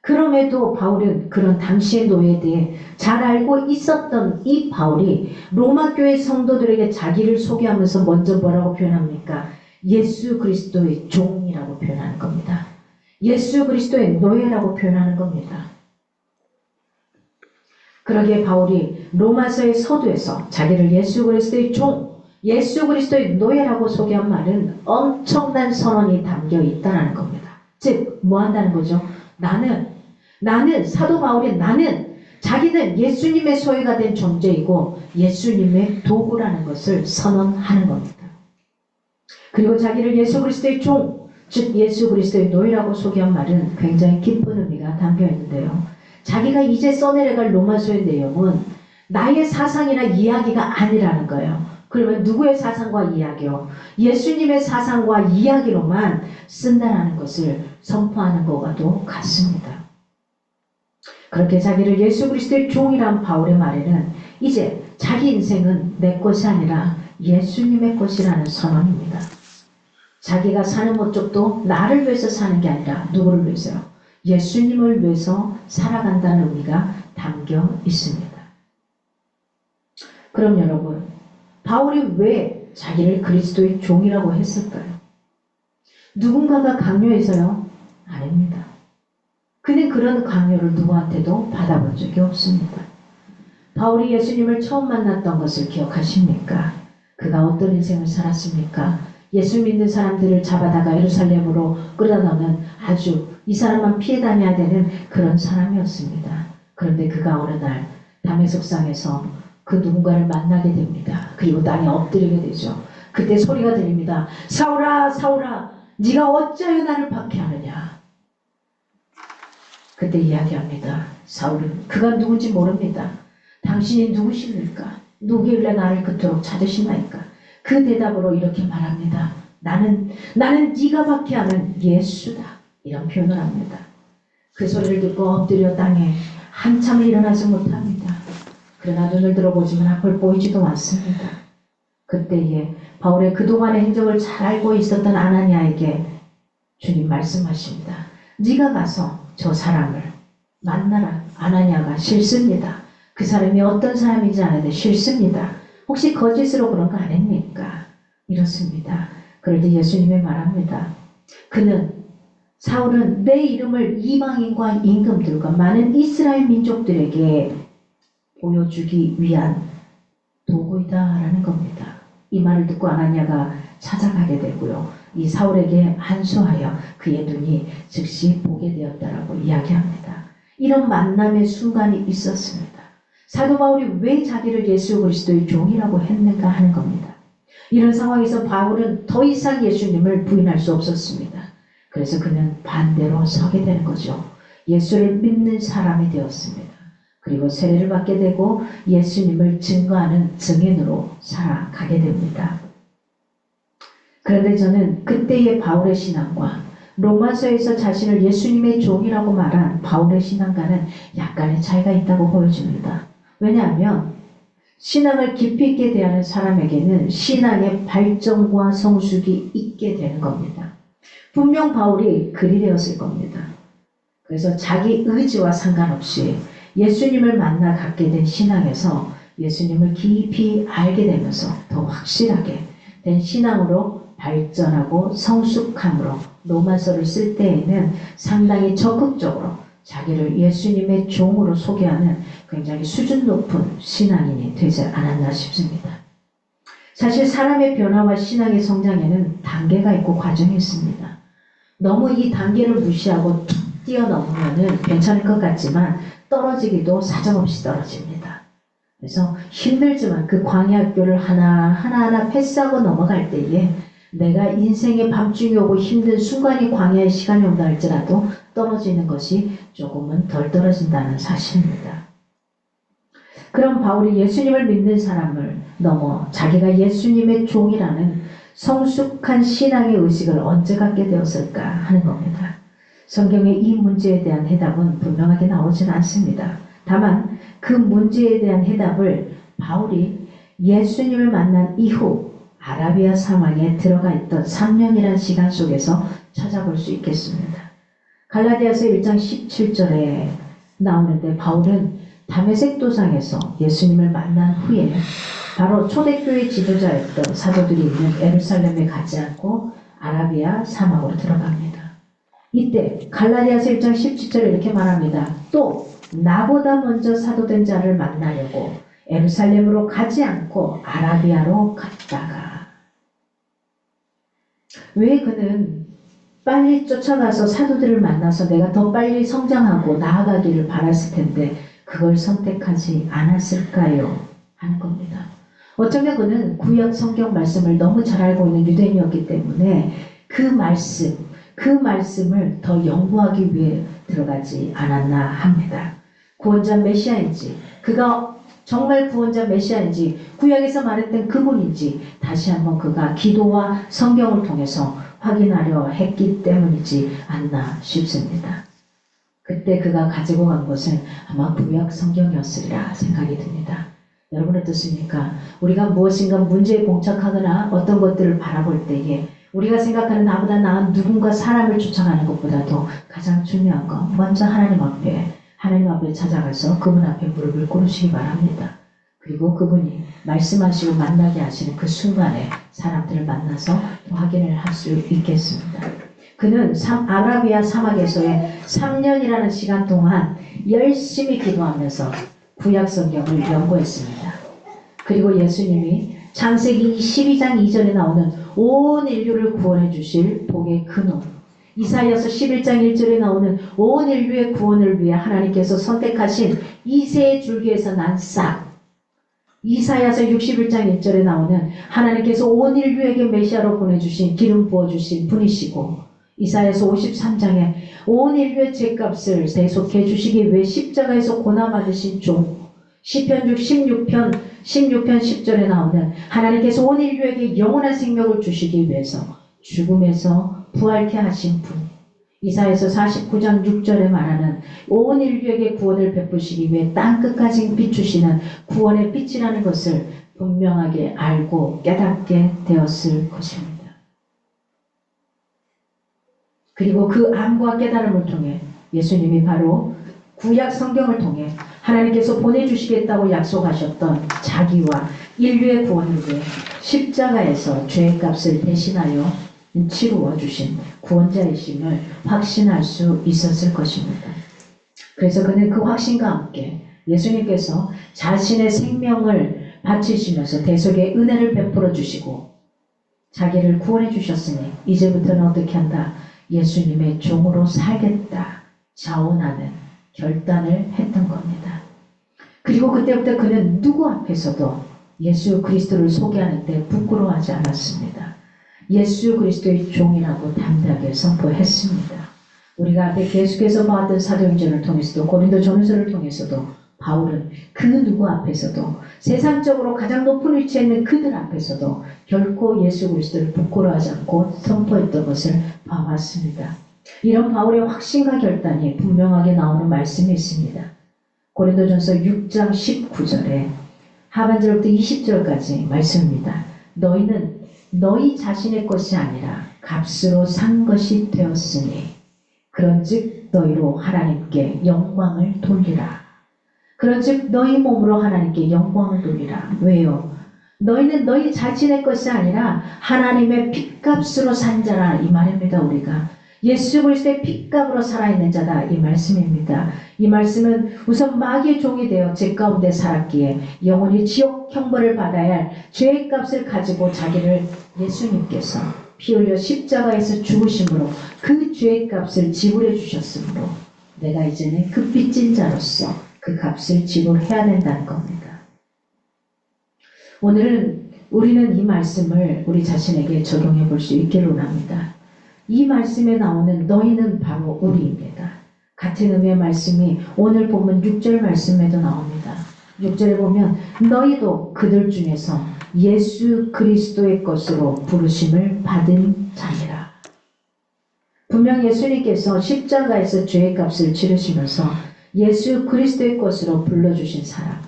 그럼에도 바울은 그런 당시의 노예에 대해 잘 알고 있었던 이 바울이 로마 교회 성도들에게 자기를 소개하면서 먼저 뭐라고 표현합니까? 예수 그리스도의 종이라고 표현하는 겁니다. 예수 그리스도의 노예라고 표현하는 겁니다. 그러기에 바울이 로마서의 서두에서 자기를 예수 그리스도의 종, 예수 그리스도의 노예라고 소개한 말은 엄청난 선언이 담겨 있다는 겁니다. 즉, 뭐 한다는 거죠? 나는 사도 바울이 자기는 예수님의 소유가 된 존재이고 예수님의 도구라는 것을 선언하는 겁니다. 그리고 자기를 예수 그리스도의 종, 즉 예수 그리스도의 노예라고 소개한 말은 굉장히 깊은 의미가 담겨 있는데요. 자기가 이제 써내려갈 로마서의 내용은 나의 사상이나 이야기가 아니라는 거예요. 그러면 누구의 사상과 이야기요? 예수님의 사상과 이야기로만 쓴다라는 것을 선포하는 것과도 같습니다. 그렇게 자기를 예수 그리스도의 종이란 바울의 말에는 이제 자기 인생은 내 것이 아니라 예수님의 것이라는 선언입니다. 자기가 사는 목적도 나를 위해서 사는 게 아니라 누구를 위해서요? 예수님을 위해서 살아간다는 의미가 담겨 있습니다. 그럼 여러분, 바울이 왜 자기를 그리스도의 종이라고 했을까요? 누군가가 강요해서요? 아닙니다. 그는 그런 강요를 누구한테도 받아본 적이 없습니다. 바울이 예수님을 처음 만났던 것을 기억하십니까? 그가 어떤 인생을 살았습니까? 예수 믿는 사람들을 잡아다가 예루살렘으로 끌어넣는 아주 이 사람만 피해 다녀야 되는 그런 사람이었습니다. 그런데 그가 어느 날 담의 석상에서 그 누군가를 만나게 됩니다. 그리고 땅에 엎드리게 되죠. 그때 소리가 들립니다. 사울아, 사울아, 네가 어찌하여 나를 박해하느냐. 그때 이야기합니다. 사울은 그가 누군지 모릅니다. 당신이 누구십니까? 누구길래 나를 그토록 찾으시나이까? 그 대답으로 이렇게 말합니다. 나는 네가 박해하는 예수다. 이런 표현을 합니다. 그 소리를 듣고 엎드려 땅에 한참을 일어나지 못합니다. 그러나 눈을 들어보지만 앞을 보이지도 않습니다. 그때에 바울의 그동안의 행적을 잘 알고 있었던 아나니아에게 주님 말씀하십니다. 네가 가서 저 사람을 만나라. 아나니아가 싫습니다. 그 사람이 어떤 사람인지 아는데 싫습니다. 혹시 거짓으로 그런 거 아닙니까? 이렇습니다. 그럴 때 예수님이 말합니다. 사울은 내 이름을 이방인과 임금들과 많은 이스라엘 민족들에게 보여주기 위한 도구이다라는 겁니다. 이 말을 듣고 아나니아가 찾아가게 되고요. 이 사울에게 안수하여 그의 눈이 즉시 보게 되었다라고 이야기합니다. 이런 만남의 순간이 있었습니다. 사도 바울이 왜 자기를 예수 그리스도의 종이라고 했는가 하는 겁니다. 이런 상황에서 바울은 더 이상 예수님을 부인할 수 없었습니다. 그래서 그는 반대로 서게 되는 거죠. 예수를 믿는 사람이 되었습니다. 그리고 세례를 받게 되고 예수님을 증거하는 증인으로 살아가게 됩니다. 그런데 저는 그때의 바울의 신앙과 로마서에서 자신을 예수님의 종이라고 말한 바울의 신앙과는 약간의 차이가 있다고 보여집니다. 왜냐하면 신앙을 깊이 있게 대하는 사람에게는 신앙의 발전과 성숙이 있게 되는 겁니다. 분명 바울이 그리 되었을 겁니다. 그래서 자기 의지와 상관없이 예수님을 만나 갖게 된 신앙에서 예수님을 깊이 알게 되면서 더 확실하게 된 신앙으로 발전하고 성숙함으로 로마서를 쓸 때에는 상당히 적극적으로 자기를 예수님의 종으로 소개하는 굉장히 수준 높은 신앙인이 되지 않았나 싶습니다. 사실 사람의 변화와 신앙의 성장에는 단계가 있고 과정이 있습니다. 너무 이 단계를 무시하고 툭 뛰어넘으면 괜찮을 것 같지만 떨어지기도 사정없이 떨어집니다. 그래서 힘들지만 그 광야학교를 하나하나 패스하고 넘어갈 때에 내가 인생의 밤중이 오고 힘든 순간이 광야의 시간이 온다 할지라도 떨어지는 것이 조금은 덜 떨어진다는 사실입니다. 그런 바울이 예수님을 믿는 사람을 넘어 자기가 예수님의 종이라는 성숙한 신앙의 의식을 언제 갖게 되었을까 하는 겁니다. 성경에 이 문제에 대한 해답은 분명하게 나오지는 않습니다. 다만 그 문제에 대한 해답을 바울이 예수님을 만난 이후 아라비아 사막에 들어가 있던 3년이라는 시간 속에서 찾아볼 수 있겠습니다. 갈라디아서 1장 17절에 나오는데 바울은 다메섹 도상에서 예수님을 만난 후에 바로 초대교회 지도자였던 사도들이 있는 예루살렘에 가지 않고 아라비아 사막으로 들어갑니다. 이때 갈라디아서 1장 17절에 이렇게 말합니다. 또 나보다 먼저 사도된 자를 만나려고 예루살렘으로 가지 않고 아라비아로 갔다가 왜 그는 빨리 쫓아가서 사도들을 만나서 내가 더 빨리 성장하고 나아가기를 바랐을 텐데 그걸 선택하지 않았을까요? 하는 겁니다. 어쩌면 그는 구약 성경 말씀을 너무 잘 알고 있는 유대인이었기 때문에 그 말씀을 더 연구하기 위해 들어가지 않았나 합니다. 구원자 메시아인지 그가 정말 구원자 메시아인지 구약에서 말했던 그분인지 다시 한번 그가 기도와 성경을 통해서 확인하려 했기 때문이지 않나 싶습니다. 그때 그가 가지고 간 것은 아마 구약 성경이었으리라 생각이 듭니다. 여러분 어떻습니까? 우리가 무엇인가 문제에 봉착하거나 어떤 것들을 바라볼 때에 우리가 생각하는 나보다 나은 누군가 사람을 쫓아가는 것보다도 가장 중요한 건 먼저 하나님 앞에 찾아가서 그분 앞에 무릎을 꿇으시기 바랍니다. 그리고 그분이 말씀하시고 만나게 하시는 그 순간에 사람들을 만나서 확인을 할 수 있겠습니다. 그는 아라비아 사막에서의 3년이라는 시간 동안 열심히 기도하면서 구약 성경을 연구했습니다. 그리고 예수님이 창세기 12장 2절에 나오는 온 인류를 구원해 주실 복의 근원, 이사야서 11장 1절에 나오는 온 인류의 구원을 위해 하나님께서 선택하신 이새의 줄기에서 난 싹, 이사야서 61장 1절에 나오는 하나님께서 온 인류에게 메시아로 보내주신 기름 부어주신 분이시고, 이사야서 53장에 온 인류의 죄값을 대속해 주시기 위해 십자가에서 고난받으신 종, 시편 16편 10절에 나오는 하나님께서 온 인류에게 영원한 생명을 주시기 위해서 죽음에서 부활케 하신 분, 이사야서 49장 6절에 말하는 온 인류에게 구원을 베푸시기 위해 땅끝까지 비추시는 구원의 빛이라는 것을 분명하게 알고 깨닫게 되었을 것입니다. 그리고 그 암과 깨달음을 통해 예수님이 바로 구약 성경을 통해 하나님께서 보내주시겠다고 약속하셨던 자기와 인류의 구원을 위해 십자가에서 죄의 값을 대신하여 치루어 주신 구원자이심을 확신할 수 있었을 것입니다. 그래서 그는 그 확신과 함께 예수님께서 자신의 생명을 바치시면서 대속의 은혜를 베풀어 주시고 자기를 구원해 주셨으니 이제부터는 어떻게 한다? 예수님의 종으로 살겠다 자원하는 결단을 했던 겁니다. 그리고 그때부터 그는 누구 앞에서도 예수 그리스도를 소개하는데 부끄러워하지 않았습니다. 예수 그리스도의 종이라고 담대하게 선포했습니다. 우리가 앞에 계속해서 보았던 사도행전을 통해서도 고린도 전후서를 통해서도 바울은 그 누구 앞에서도 세상적으로 가장 높은 위치에 있는 그들 앞에서도 결코 예수 그리스도를 부끄러워하지 않고 선포했던 것을 봐왔습니다. 이런 바울의 확신과 결단이 분명하게 나오는 말씀이 있습니다. 고린도전서 6장 19절에 하반절부터 20절까지 말씀입니다. 너희는 너희 자신의 것이 아니라 값으로 산 것이 되었으니 그런즉 너희로 하나님께 영광을 돌리라. 그런즉 너희 몸으로 하나님께 영광을 돌리라. 왜요? 너희는 너희 자신의 것이 아니라 하나님의 핏값으로 산 자라 이 말입니다. 우리가 예수 그리스도의 핏값으로 살아있는 자다 이 말씀입니다. 이 말씀은 우선 마귀의 종이 되어 죄 가운데 살았기에 영원히 지옥 형벌을 받아야 할 죄의 값을 가지고 자기를 예수님께서 피 흘려 십자가에서 죽으심으로 그 죄의 값을 지불해 주셨으므로 내가 이제는 그 빚진 자로서 그 값을 지불해야 된다는 겁니다. 오늘은 우리는 이 말씀을 우리 자신에게 적용해 볼 수 있기를 원합니다. 이 말씀에 나오는 너희는 바로 우리입니다. 같은 의미의 말씀이 오늘 본문 6절 말씀에도 나옵니다. 6절에 보면 너희도 그들 중에서 예수 그리스도의 것으로 부르심을 받은 자니라. 분명 예수님께서 십자가에서 죄의 값을 치르시면서 예수 그리스도의 것으로 불러주신 사람,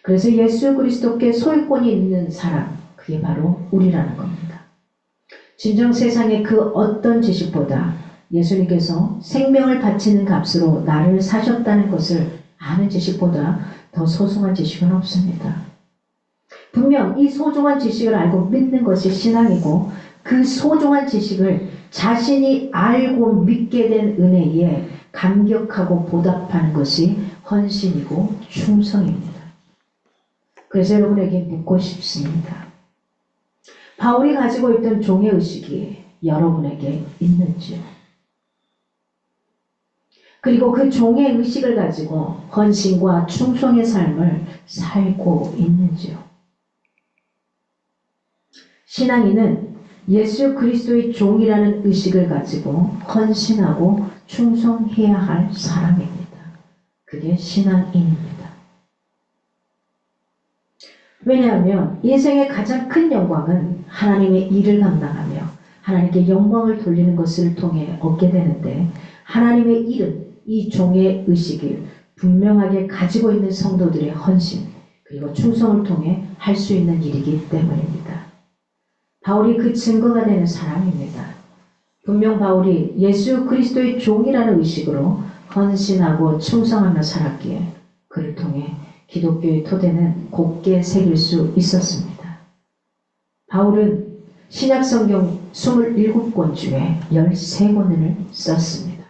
그래서 예수 그리스도께 소유권이 있는 사람, 그게 바로 우리라는 겁니다. 진정 세상의 그 어떤 지식보다 예수님께서 생명을 바치는 값으로 나를 사셨다는 것을 아는 지식보다 더 소중한 지식은 없습니다. 분명 이 소중한 지식을 알고 믿는 것이 신앙이고, 그 소중한 지식을 자신이 알고 믿게 된 은혜에 감격하고 보답하는 것이 헌신이고 충성입니다. 그래서 여러분에게 묻고 싶습니다. 바울이 가지고 있던 종의 의식이 여러분에게 있는지요? 그리고 그 종의 의식을 가지고 헌신과 충성의 삶을 살고 있는지요? 신앙인은 예수 그리스도의 종이라는 의식을 가지고 헌신하고 충성해야 할 사람입니다. 그게 신앙인입니다. 왜냐하면 인생의 가장 큰 영광은 하나님의 일을 감당하며 하나님께 영광을 돌리는 것을 통해 얻게 되는데, 하나님의 일은 이 종의 의식을 분명하게 가지고 있는 성도들의 헌신 그리고 충성을 통해 할 수 있는 일이기 때문입니다. 바울이 그 증거가 되는 사람입니다. 분명 바울이 예수 그리스도의 종이라는 의식으로 헌신하고 충성하며 살았기에 그를 통해 기독교의 토대는 곧게 새길 수 있었습니다. 바울은 신약성경 27권 중에 13권을 썼습니다.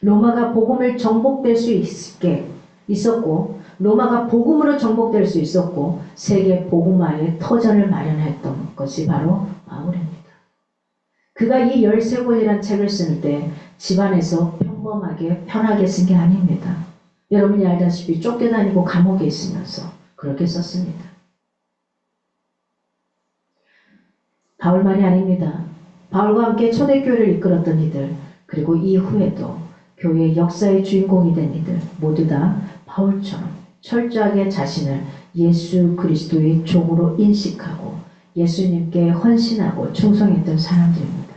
로마가 복음을 정복될 수 있게 있었고, 로마가 복음으로 정복될 수 있었고, 세계 복음화의 터전을 마련했던 것이 바로 바울입니다. 그가 이 13권이라는 책을 쓸 때 집안에서 평범하게 편하게 쓴 게 아닙니다. 여러분이 알다시피 쫓겨다니고 감옥에 있으면서 그렇게 썼습니다. 바울만이 아닙니다. 바울과 함께 초대교회를 이끌었던 이들, 그리고 이후에도 교회의 역사의 주인공이 된 이들 모두 다 바울처럼 철저하게 자신을 예수 그리스도의 종으로 인식하고 예수님께 헌신하고 충성했던 사람들입니다.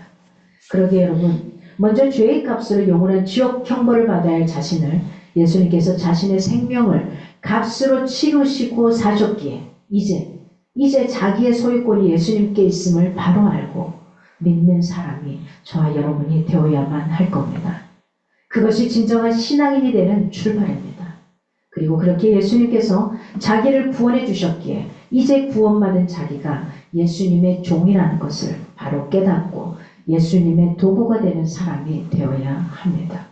그러기에 여러분, 먼저 죄의 값으로 영원한 지옥 형벌을 받아야 할 자신을 예수님께서 자신의 생명을 값으로 치르시고 사셨기에 이제 자기의 소유권이 예수님께 있음을 바로 알고 믿는 사람이 저와 여러분이 되어야만 할 겁니다. 그것이 진정한 신앙인이 되는 출발입니다. 그리고 그렇게 예수님께서 자기를 구원해 주셨기에 이제 구원받은 자기가 예수님의 종이라는 것을 바로 깨닫고 예수님의 도구가 되는 사람이 되어야 합니다.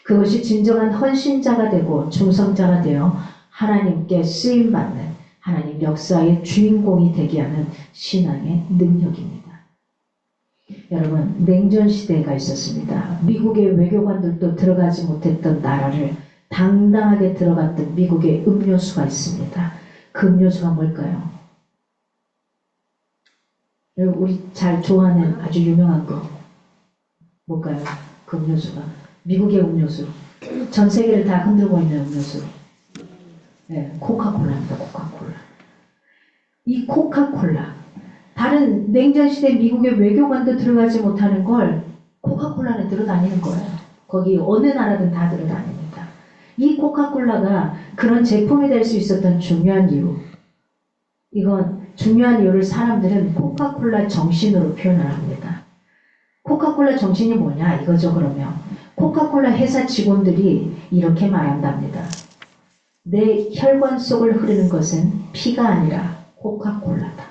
그것이 진정한 헌신자가 되고 충성자가 되어 하나님께 쓰임받는 하나님 역사의 주인공이 되게 하는 신앙의 능력입니다. 여러분, 냉전 시대가 있었습니다. 미국의 외교관들도 들어가지 못했던 나라를 당당하게 들어갔던 미국의 음료수가 있습니다. 그 음료수가 뭘까요? 우리 잘 좋아하는 아주 유명한 거 뭘까요? 그 음료수가 미국의 음료수, 전 세계를 다 흔들고 있는 음료수, 네, 코카콜라입니다. 코카콜라. 이 코카콜라, 다른 냉전시대 미국의 외교관도 들어가지 못하는 걸 코카콜라는 들어다니는 거예요. 거기 어느 나라든 다 들어다닙니다. 이 코카콜라가 그런 제품이 될 수 있었던 중요한 이유, 이건 중요한 이유를 사람들은 코카콜라 정신으로 표현을 합니다. 코카콜라 정신이 뭐냐 이거죠. 그러면 코카콜라 회사 직원들이 이렇게 말한답니다. 내 혈관 속을 흐르는 것은 피가 아니라 코카콜라다.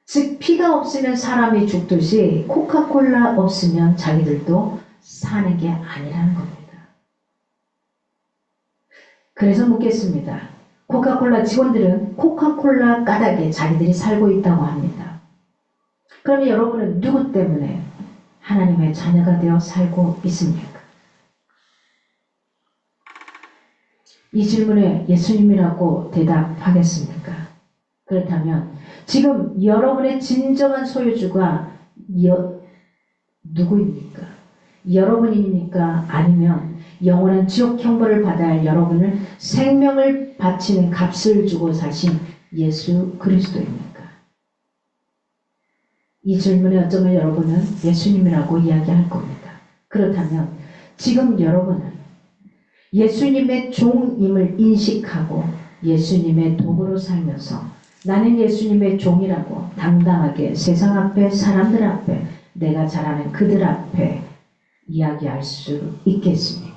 즉 피가 없으면 사람이 죽듯이 코카콜라 없으면 자기들도 사는 게 아니라는 겁니다. 그래서 묻겠습니다. 코카콜라 직원들은 코카콜라 까닭에 자기들이 살고 있다고 합니다. 그러면 여러분은 누구 때문에 하나님의 자녀가 되어 살고 있습니까? 이 질문에 예수님이라고 대답하겠습니까? 그렇다면 지금 여러분의 진정한 소유주가 누구입니까? 여러분입니까? 아니면 영원한 지옥 형벌을 받아야 할 여러분을 생명을 바치는 값을 주고 사신 예수 그리스도입니까? 이 질문에 어쩌면 여러분은 예수님이라고 이야기할 겁니다. 그렇다면 지금 여러분은 예수님의 종임을 인식하고 예수님의 도구로 살면서 나는 예수님의 종이라고 당당하게 세상 앞에 사람들 앞에 내가 잘 아는 그들 앞에 이야기할 수 있겠습니까?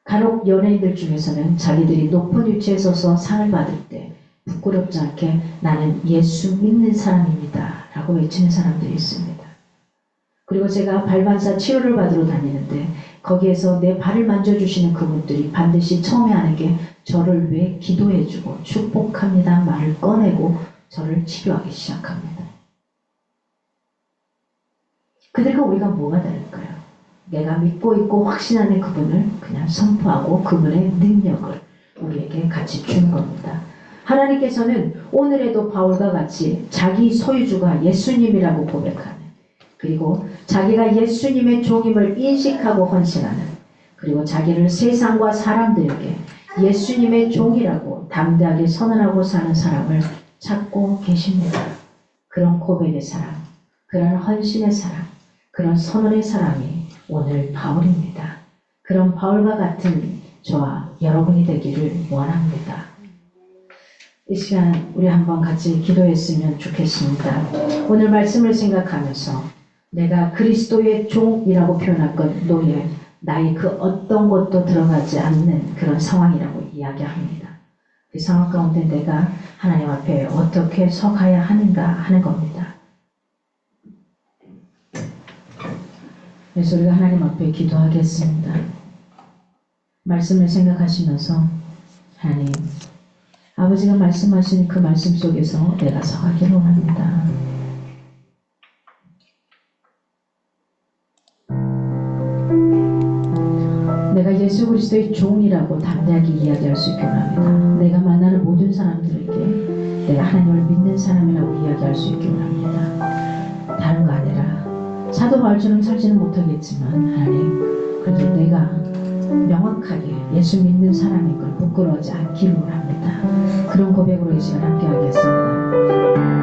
간혹 연예인들 중에서는 자기들이 높은 위치에 서서 상을 받을 때 부끄럽지 않게 나는 예수 믿는 사람입니다 라고 외치는 사람들이 있습니다. 그리고 제가 발반사 치료를 받으러 다니는데 거기에서 내 발을 만져주시는 그분들이 반드시 처음에 하는 게 저를 위해 기도해주고 축복합니다 말을 꺼내고 저를 치료하기 시작합니다. 그들과 우리가 뭐가 다를까요? 내가 믿고 있고 확신하는 그분을 그냥 선포하고 그분의 능력을 우리에게 같이 주는 겁니다. 하나님께서는 오늘에도 바울과 같이 자기 소유주가 예수님이라고 고백하는, 그리고 자기가 예수님의 종임을 인식하고 헌신하는, 그리고 자기를 세상과 사람들에게 예수님의 종이라고 담대하게 선언하고 사는 사람을 찾고 계십니다. 그런 고백의 사람, 그런 헌신의 사람, 그런 선언의 사람이 오늘 바울입니다. 그런 바울과 같은 저와 여러분이 되기를 원합니다. 이 시간 우리 한번 같이 기도했으면 좋겠습니다. 오늘 말씀을 생각하면서 내가 그리스도의 종이라고 표현할 것 노예, 나의 그 어떤 것도 들어가지 않는 그런 상황이라고 이야기합니다. 그 상황 가운데 내가 하나님 앞에 어떻게 서가야 하는가 하는 겁니다. 그래서 우리가 하나님 앞에 기도하겠습니다. 말씀을 생각하시면서 하나님, 아버지가 말씀하신 그 말씀 속에서 내가 서가기를 원합니다. 내가 예수 그리스도의 종이라고 담대하게 이야기할 수 있게 원합니다. 내가 만나는 모든 사람들에게 내가 하나님을 믿는 사람이라고 이야기할 수 있게 원합니다. 다른 거 아니라 사도 바울처럼 살지는 못하겠지만 하나님, 그래도 내가 명확하게 예수 믿는 사람인 걸 부끄러워하지 않기를 원합니다. 그런 고백으로 이 시간 함께 하겠습니다.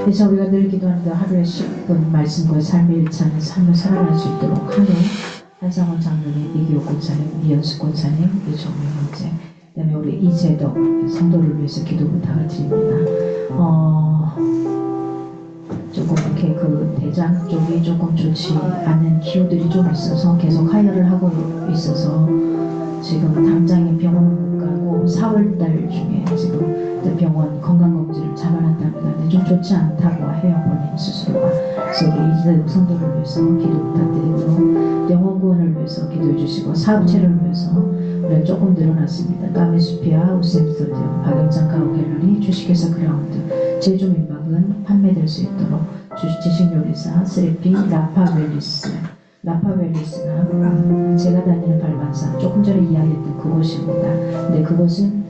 그래서 우리가 늘 기도하는데 하루에 10분 말씀과 삶의 일치하는 삶을 살아갈 수 있도록 하루 한상원 장로님, 이기옥 권사님, 이현숙 권사님, 이종민 형제, 그 다음에 우리 이재덕 성도를 위해서 기도 부탁을 드립니다. 조금 이렇게 그 대장 쪽이 조금 좋지 않은 기후들이 좀 있어서 계속 하혈을 하고 있어서 지금 당장에 병원을 못 가고 4월달 중에 지금 병원 건강검진을 잡아놨답니다. 근데 좀 좋지 않다고 해요, 본인 스스로가. 그래서 우리 이재덕 성도를 위해서 기도 부탁드리고 영혼 구원을 위해서 기도해 주시고 사업체를 위해서 우리가 조금 늘어났습니다. 까메수피아, 우셈스터디오, 박영장 가로갤러리, 주식회사 그라운드, 제조 민박은 판매될 수 있도록 지식요리사, 스리피, 라파벨리스나 제가 다니는 발반사, 조금 전에 이야기했던 그곳입니다. 근데 그곳은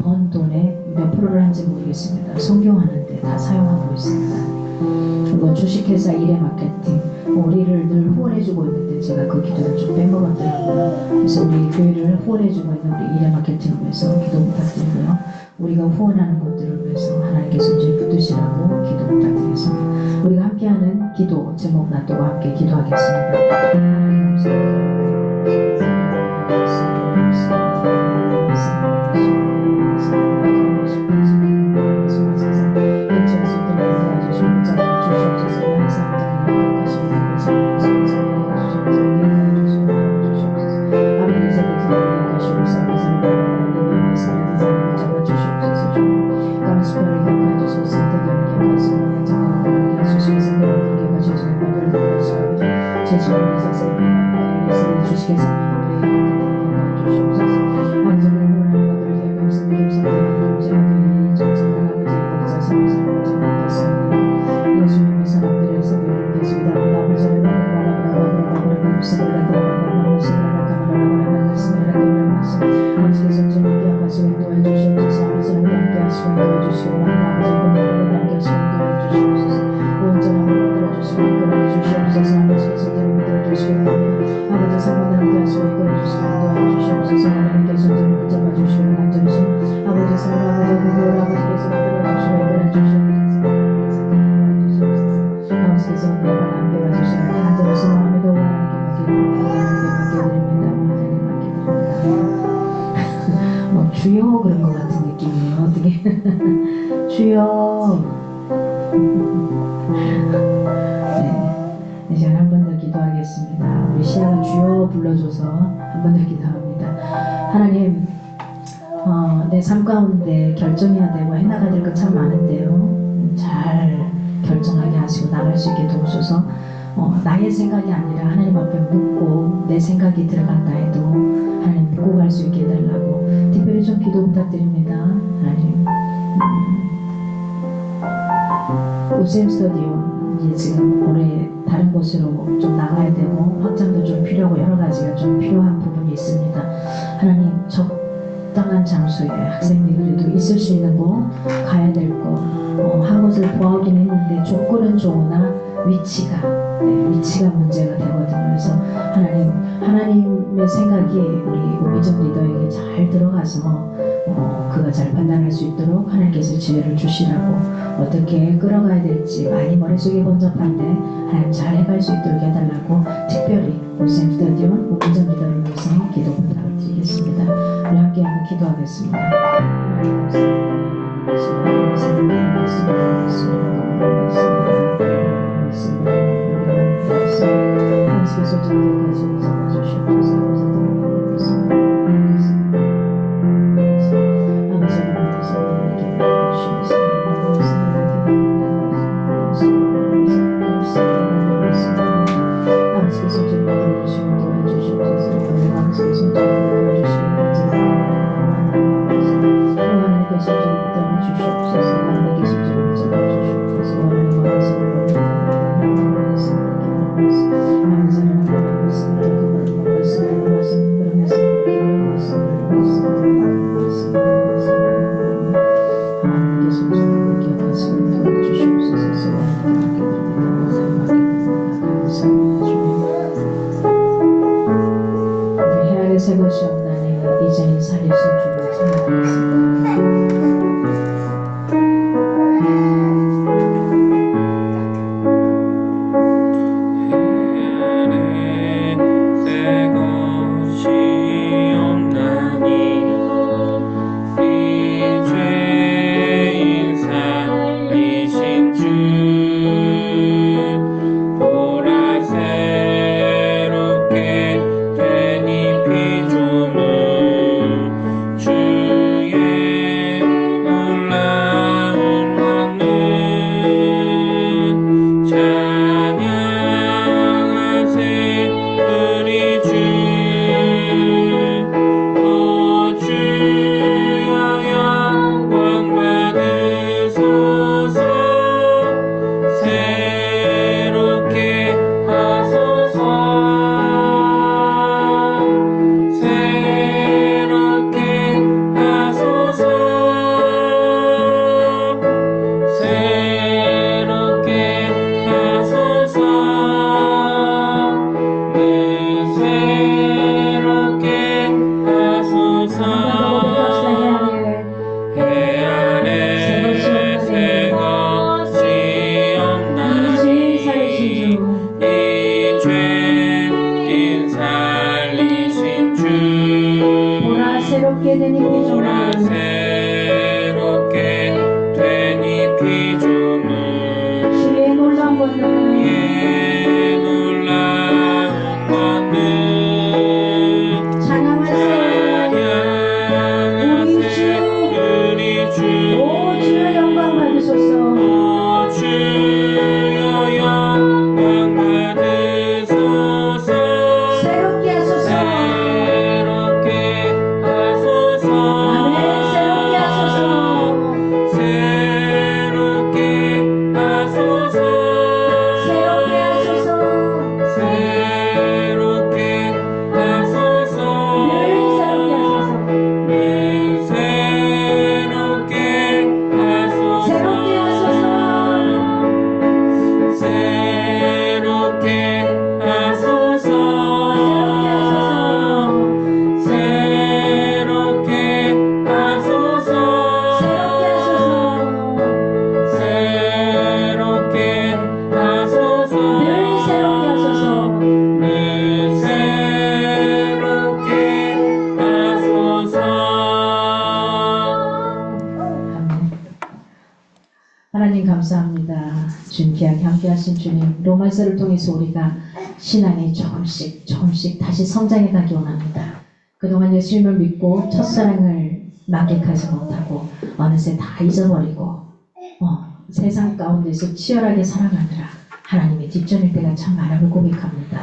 번 돈의 몇 프로를 하는지 모르겠습니다. 성교하는데 다 사용하고 있습니다. 그리고 주식회사 이레마케팅, 우리를 늘 후원해주고 있는데 제가 그 기도를 좀 빼먹었더라고요. 그래서 우리 교회를 후원해주고 있는 우리 이레마케팅을 위해서 기도 부탁드리고요. 우리가 후원하는 것들을 위해서 하나님께서 이제 붙드시라고 기도 부탁드리겠습니다. 우리가 함께하는 기도 제목 놔두고 함께 기도하겠습니다. Spirit 제주도의 사세를 말씀해 주시겠습니다. 주시옵소서. 아버지 하나님 원하는 것들을 결정 믿음 선택하는 동지하니 전성한 아버지의 복자 성사를 전하겠습니다. 예수님의 사람들의 세계를 계속이다. 아버지 하나님 원하는 것들을 아버지께서 주님께 하시고 인도해 주시옵소서. 아버지 하나님 함께 하시고 인도해 주시고 아버지 하나님 함께 하시고 인도해 주시옵소서. 온전함을 만들어 주시고 인도해 주시옵소서. 아버지께서 주님을 믿어 주시기 바랍니다. 아버지 사모님 함께 하시고 인도해 주시고 인도해 주시옵소서. 하나님께서 주님을 잡아 주시고 만져 주시고 아버지 사모님 아버지 그걸 아버지께서 만들어 주시고 인도해 주시옵소서. 아버지께서 우리와 함께 와주시고 하나님께서 마음에도 하나님께 맡겨드립니다. 뭐 주여 그런 것 같은 느낌이에요. 어떻게 주여. 네, 이제 한 번 더 기도하겠습니다. 우리 시아가 주여 불러줘서 한 번 더 기도합니다. 하나님, 내 삶 가운데 결정해야 되고 해나가야 될 것 참 많은데요. 잘 결정하게 하시고 나갈 수 있게 도우소서. 나의 생각이 아니라 하나님 앞에 묻고 내 생각이 들어간다 해도 하나님 묻고 갈 수 있게 해달라고 특별히 좀 기도 부탁드립니다. 하나님. 우셈 스터디오 이제 지금 올해 다른 곳으로 좀 나가야 되고 확장도 좀 필요하고 여러 가지가 좀 필요한 부분이 있습니다. 하나님 적당한 장소에 학생들도 있을 수 있는 곳, 가야 될 곳, 한 곳을 구하긴 했는데 조건은 좋으나 위치가 문제가 되거든요. 그래서 하나님의 생각이 우리 오미정 리더에게 잘 들어가서 그가 잘 판단할 수 있도록 하나님께서 지혜를 주시라고 어떻게 끌어가야 될지 많이 머릿속이 번잡한데 하나님 잘 해갈 수 있도록 해달라고 특별히 오셈 스터디온 오미정 리더를 위해서 기도 부탁드리겠습니다. 우리 함께 한번 기도하겠습니다. 하나님 하나님께서 저희를 가지고 잡아주시옵소서. 아버지 하나님께서 우리에게 아버지께서 저희를 도와주시고 도와주시옵소서. 아버지께서 저희를 도와주시고 하나님께서 저희를 도와주시옵소서. 하나님께서 저희를 잡아주시옵소서. 하나님 원하시는 것을 아버지 하나님 원하시는 지금까지 함께 하신 주님, 로마서를 통해서 우리가 신앙이 조금씩 다시 성장해 가기 원합니다. 그동안 예수님을 믿고 첫사랑을 만끽하지 못하고 어느새 다 잊어버리고 세상 가운데서 치열하게 살아가느라 하나님의 뒷전일 때가 참 많음을 고백합니다.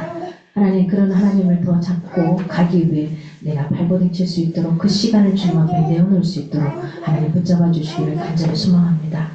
하나님, 그런 하나님을 더 잡고 가기 위해 내가 발버둥칠 수 있도록 그 시간을 주님 앞에 내어놓을 수 있도록 하나님 붙잡아 주시기를 간절히 소망합니다.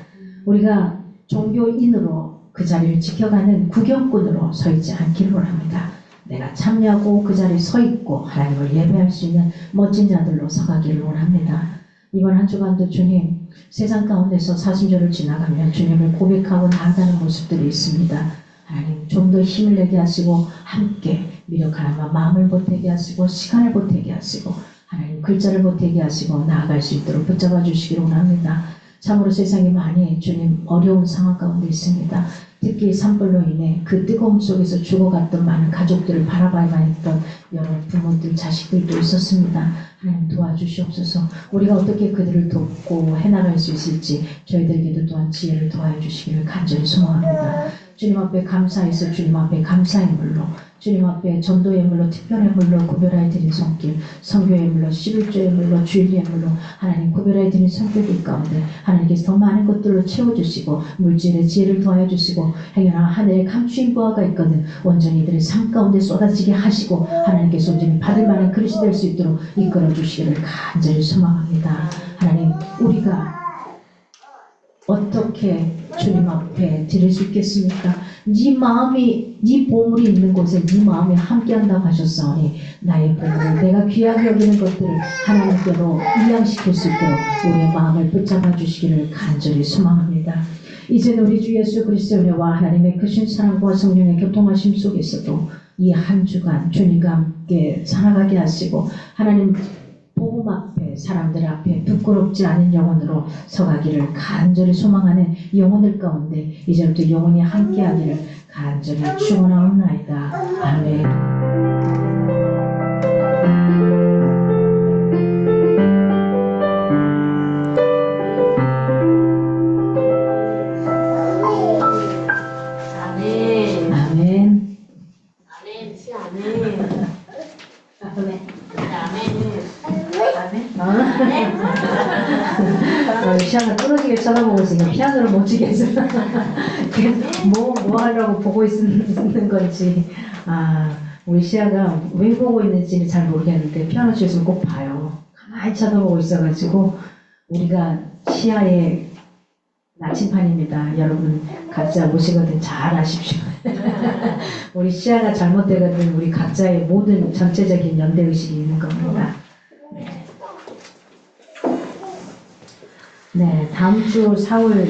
우리가 종교인으로 그 자리를 지켜가는 구경꾼으로 서 있지 않기를 원합니다. 내가 참여하고 그 자리에 서 있고 하나님을 예배할 수 있는 멋진 자들로 서가기를 원합니다. 이번 한 주간도 주님, 세상 가운데서 사순절을 지나가면 주님을 고백하고 나아가는 모습들이 있습니다. 하나님, 좀 더 힘을 내게 하시고 함께 미력하나마 마음을 보태게 하시고 시간을 보태게 하시고 하나님 글자를 보태게 하시고 나아갈 수 있도록 붙잡아 주시기를 원합니다. 참으로 세상이 많이 주님 어려운 상황 가운데 있습니다. 특히 산불로 인해 그 뜨거움 속에서 죽어갔던 많은 가족들을 바라봐야만 했던 여러 부모들, 자식들도 있었습니다. 하나님 도와주시옵소서. 우리가 어떻게 그들을 돕고 해나갈 수 있을지 저희들에게도 또한 지혜를 도와주시기를 간절히 소망합니다. 주님 앞에 감사해서 주님 앞에 감사의 물로, 주님 앞에 전도의 물로, 특별의 물로 구별하여 드린 손길, 선교의 물로, 11조의 물로, 주일의 물로 하나님 구별하여 드린 손길들 가운데 하나님께서 더 많은 것들로 채워주시고 물질의 지혜를 더하여 주시고 행여나 하늘에 감추인 보화가 있거든 온전히 이들의 삶 가운데 쏟아지게 하시고 하나님께서 온전히 받을 만한 그릇이 될 수 있도록 이끌어 주시기를 간절히 소망합니다. 하나님, 우리가 어떻게 주님 앞에 드릴 수 있겠습니까? 네 마음이, 네 보물이 있는 곳에 네 마음이 함께한다고 하셨사오니 나의 보물을, 내가 귀하게 여기는 것들을 하나님께로 이양시킬 수 있도록 우리의 마음을 붙잡아 주시기를 간절히 소망합니다. 이제는 우리 주 예수 그리스도의 은혜와 하나님의 크신 사랑과 성령의 교통하심 속에서도 이 한 주간 주님과 함께 살아가게 하시고 하나님 복음 앞에, 사람들 앞에 부끄럽지 않은 영혼으로 서가기를 간절히 소망하는 영혼들 가운데 이제부터 영혼이 함께하기를 간절히 축원하옵나이다. 아멘. 시아가 끊어지게 쳐다보고 있으니까 피아노를 못 치겠어. 뭐 하려고 보고 있는 건지. 우리 시아가 왜 보고 있는지는 잘 모르겠는데 피아노 치면서 꼭 봐요. 가만히 쳐다보고 있어가지고 우리가 시아의 나침판입니다. 여러분 각자 모시거든 잘 아십시오. 우리 시아가 잘못되거든 우리 각자의 모든 전체적인 연대의식이 있는 겁니다. 네, 다음 주 4월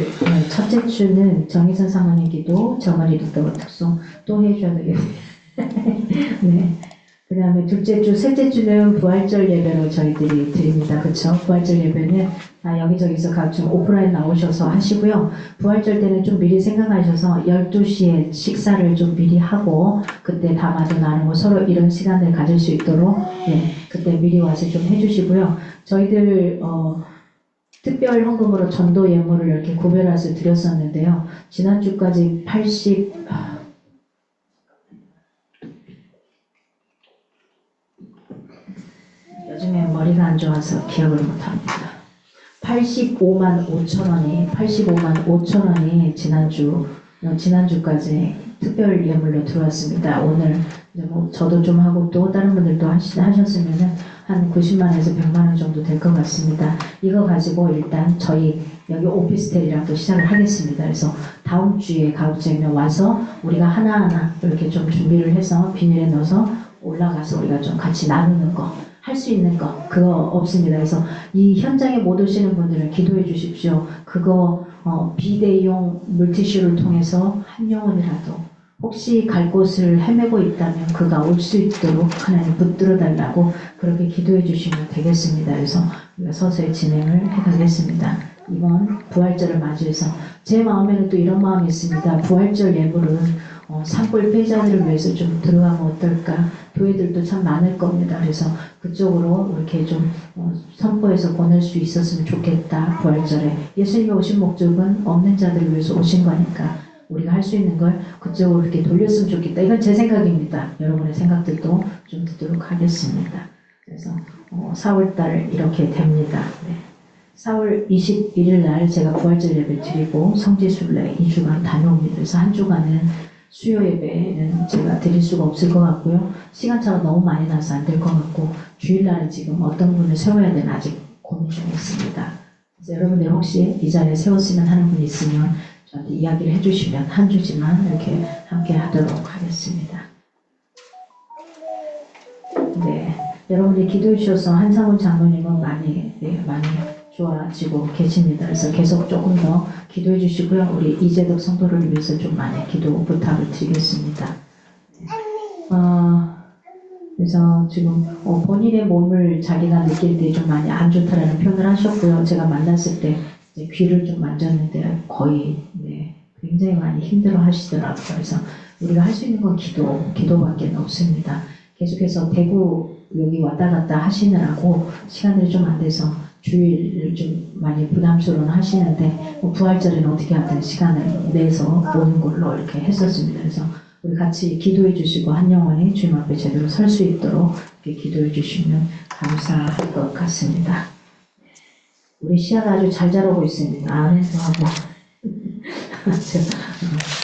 첫째 주는 정희선 사모님 기도, 정아리 독도 특송 또 해줘야 되겠네요. 네. 그 다음에 둘째 주, 셋째 주는 부활절 예배로 저희들이 드립니다. 그쵸? 부활절 예배는 다 여기저기서 각종 오프라인 나오셔서 하시고요. 부활절 때는 좀 미리 생각하셔서 12시에 식사를 좀 미리 하고 그때 다 마주 나누고 서로 이런 시간을 가질 수 있도록 그때 미리 와서 좀 해주시고요. 저희들 특별 헌금으로 전도 예물을 이렇게 구별해서 드렸었는데요. 지난주까지 요즘에 머리가 안 좋아서 기억을 못합니다. 85만 5천 원이 지난주까지 특별 예물로 들어왔습니다. 오늘 저도 좀 하고 또 다른 분들도 하셨으면은 한 90만에서 100만원 정도 될 것 같습니다. 이거 가지고 일단 저희 여기 오피스텔이랑 또 시작을 하겠습니다. 그래서 다음 주에 가급적이면 와서 우리가 하나하나 이렇게 좀 준비를 해서 비닐에 넣어서 올라가서 우리가 좀 같이 나누는 거, 할 수 있는 거 그거 없습니다. 그래서 이 현장에 못 오시는 분들은 기도해 주십시오. 그거 비대용 물티슈를 통해서 한 영혼이라도 혹시 갈 곳을 헤매고 있다면 그가 올 수 있도록 하나님 붙들어 달라고 그렇게 기도해 주시면 되겠습니다. 그래서 우리가 서서히 진행을 해가겠습니다. 이번 부활절을 맞이해서 제 마음에는 또 이런 마음이 있습니다. 부활절 예물은 산불 피해자들을 위해서 좀 들어가면 어떨까? 교회들도 참 많을 겁니다. 그래서 그쪽으로 이렇게 좀 선포해서 보낼 수 있었으면 좋겠다. 부활절에 예수님이 오신 목적은 없는 자들을 위해서 오신 거니까 우리가 할 수 있는 걸 그쪽으로 이렇게 돌렸으면 좋겠다. 이건 제 생각입니다. 여러분의 생각들도 좀 듣도록 하겠습니다. 그래서 4월달 이렇게 됩니다. 네. 4월 21일 날 제가 부활절 예배 드리고 성지순례 2주간 다녀옵니다. 그래서 한 주간은 수요 예배는 제가 드릴 수가 없을 것 같고요. 시간차가 너무 많이 나서 안 될 것 같고 주일날은 지금 어떤 분을 세워야 되나 아직 고민 중에 있습니다. 그래서 여러분들 혹시 이 자리에 세웠으면 하는 분이 있으면 저한테 이야기를 해주시면 한 주지만 이렇게 함께 하도록 하겠습니다. 네, 여러분들이 기도해 주셔서 한상훈 장로님은 많이 좋아지고 계십니다. 그래서 계속 조금 더 기도해 주시고요. 우리 이재덕 성도를 위해서 좀 많이 기도 부탁을 드리겠습니다. 그래서 지금 본인의 몸을 자기가 느낄 때 좀 많이 안 좋다라는 표현을 하셨고요. 제가 만났을 때 이제 귀를 좀 만졌는데 거의 굉장히 많이 힘들어 하시더라고요. 그래서 우리가 할 수 있는 건 기도밖에 없습니다. 계속해서 대구 여기 왔다 갔다 하시느라고 시간들이 좀 안 돼서 주일을 좀 많이 부담스러워 하시는데 부활절에는 어떻게 하든 시간을 내서 오는 걸로 이렇게 했었습니다. 그래서 우리 같이 기도해 주시고 한 영혼이 주님 앞에 제대로 설 수 있도록 이렇게 기도해 주시면 감사할 것 같습니다. 우리 시아가 아주 잘 자라고 있습니다. 아멘도 하고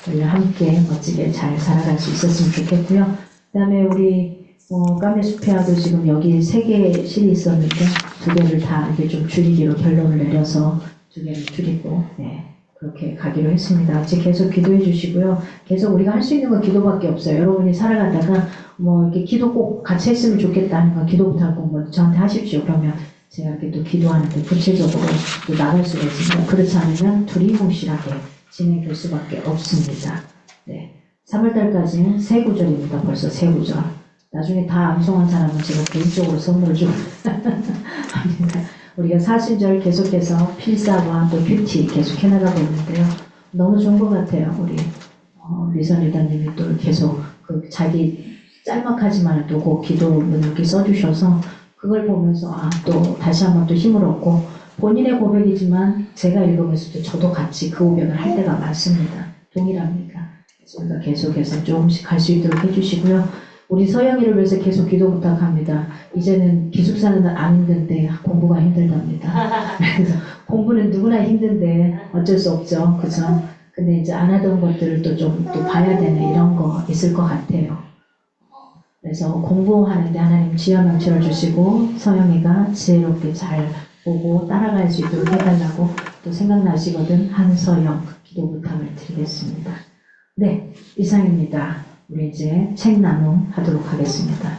우리 함께 멋지게 잘 살아갈 수 있었으면 좋겠고요. 그 다음에 우리 까메수페아도 지금 여기 3개 실이 있었는데 2개를 다 이게 좀 줄이기로 결론을 내려서 2개를 줄이고 그렇게 가기로 했습니다. 같이 계속 기도해 주시고요. 계속 우리가 할 수 있는 건 기도밖에 없어요. 여러분이 살아가다가 이렇게 기도 꼭 같이 했으면 좋겠다 하는 건 기도 부탁 꼭 저한테 하십시오. 그러면 제가 이렇게 또 기도하는데 구체적으로 또 나갈 수가 있습니다. 그렇지 않으면 두리뭉실하게 진행될 수밖에 없습니다. 네. 3월달까지는 3구절입니다. 벌써 3구절. 나중에 다 암송한 사람은 제가 개인적으로 선물을 좀 합니다. 우리가 사순절 계속해서 필사와 또 뷰티 계속 해나가고 있는데요. 너무 좋은 것 같아요. 우리 미선 리더님이 또 계속 자기 짤막하지만 또 그 기도문을 이렇게 써주셔서 그걸 보면서 또 다시 한번 또 힘을 얻고 본인의 고백이지만 제가 읽으면서도 저도 같이 그 고백을 할 때가 많습니다. 동일합니다. 그래서 우리가 계속해서 조금씩 갈 수 있도록 해주시고요. 우리 서영이를 위해서 계속 기도 부탁합니다. 이제는 기숙사는 안 힘든데 공부가 힘들답니다. 그래서 공부는 누구나 힘든데 어쩔 수 없죠. 그죠? 근데 이제 안 하던 것들을 또 좀 또 봐야 되는 이런 거 있을 것 같아요. 그래서 공부하는데 하나님 지혜와 명철을 주시고 서영이가 지혜롭게 잘 보고 따라갈 수 있도록 해달라고 또 생각나시거든 한서영 기도 부탁을 드리겠습니다. 네, 이상입니다. 우리 이제 책 나눔 하도록 하겠습니다.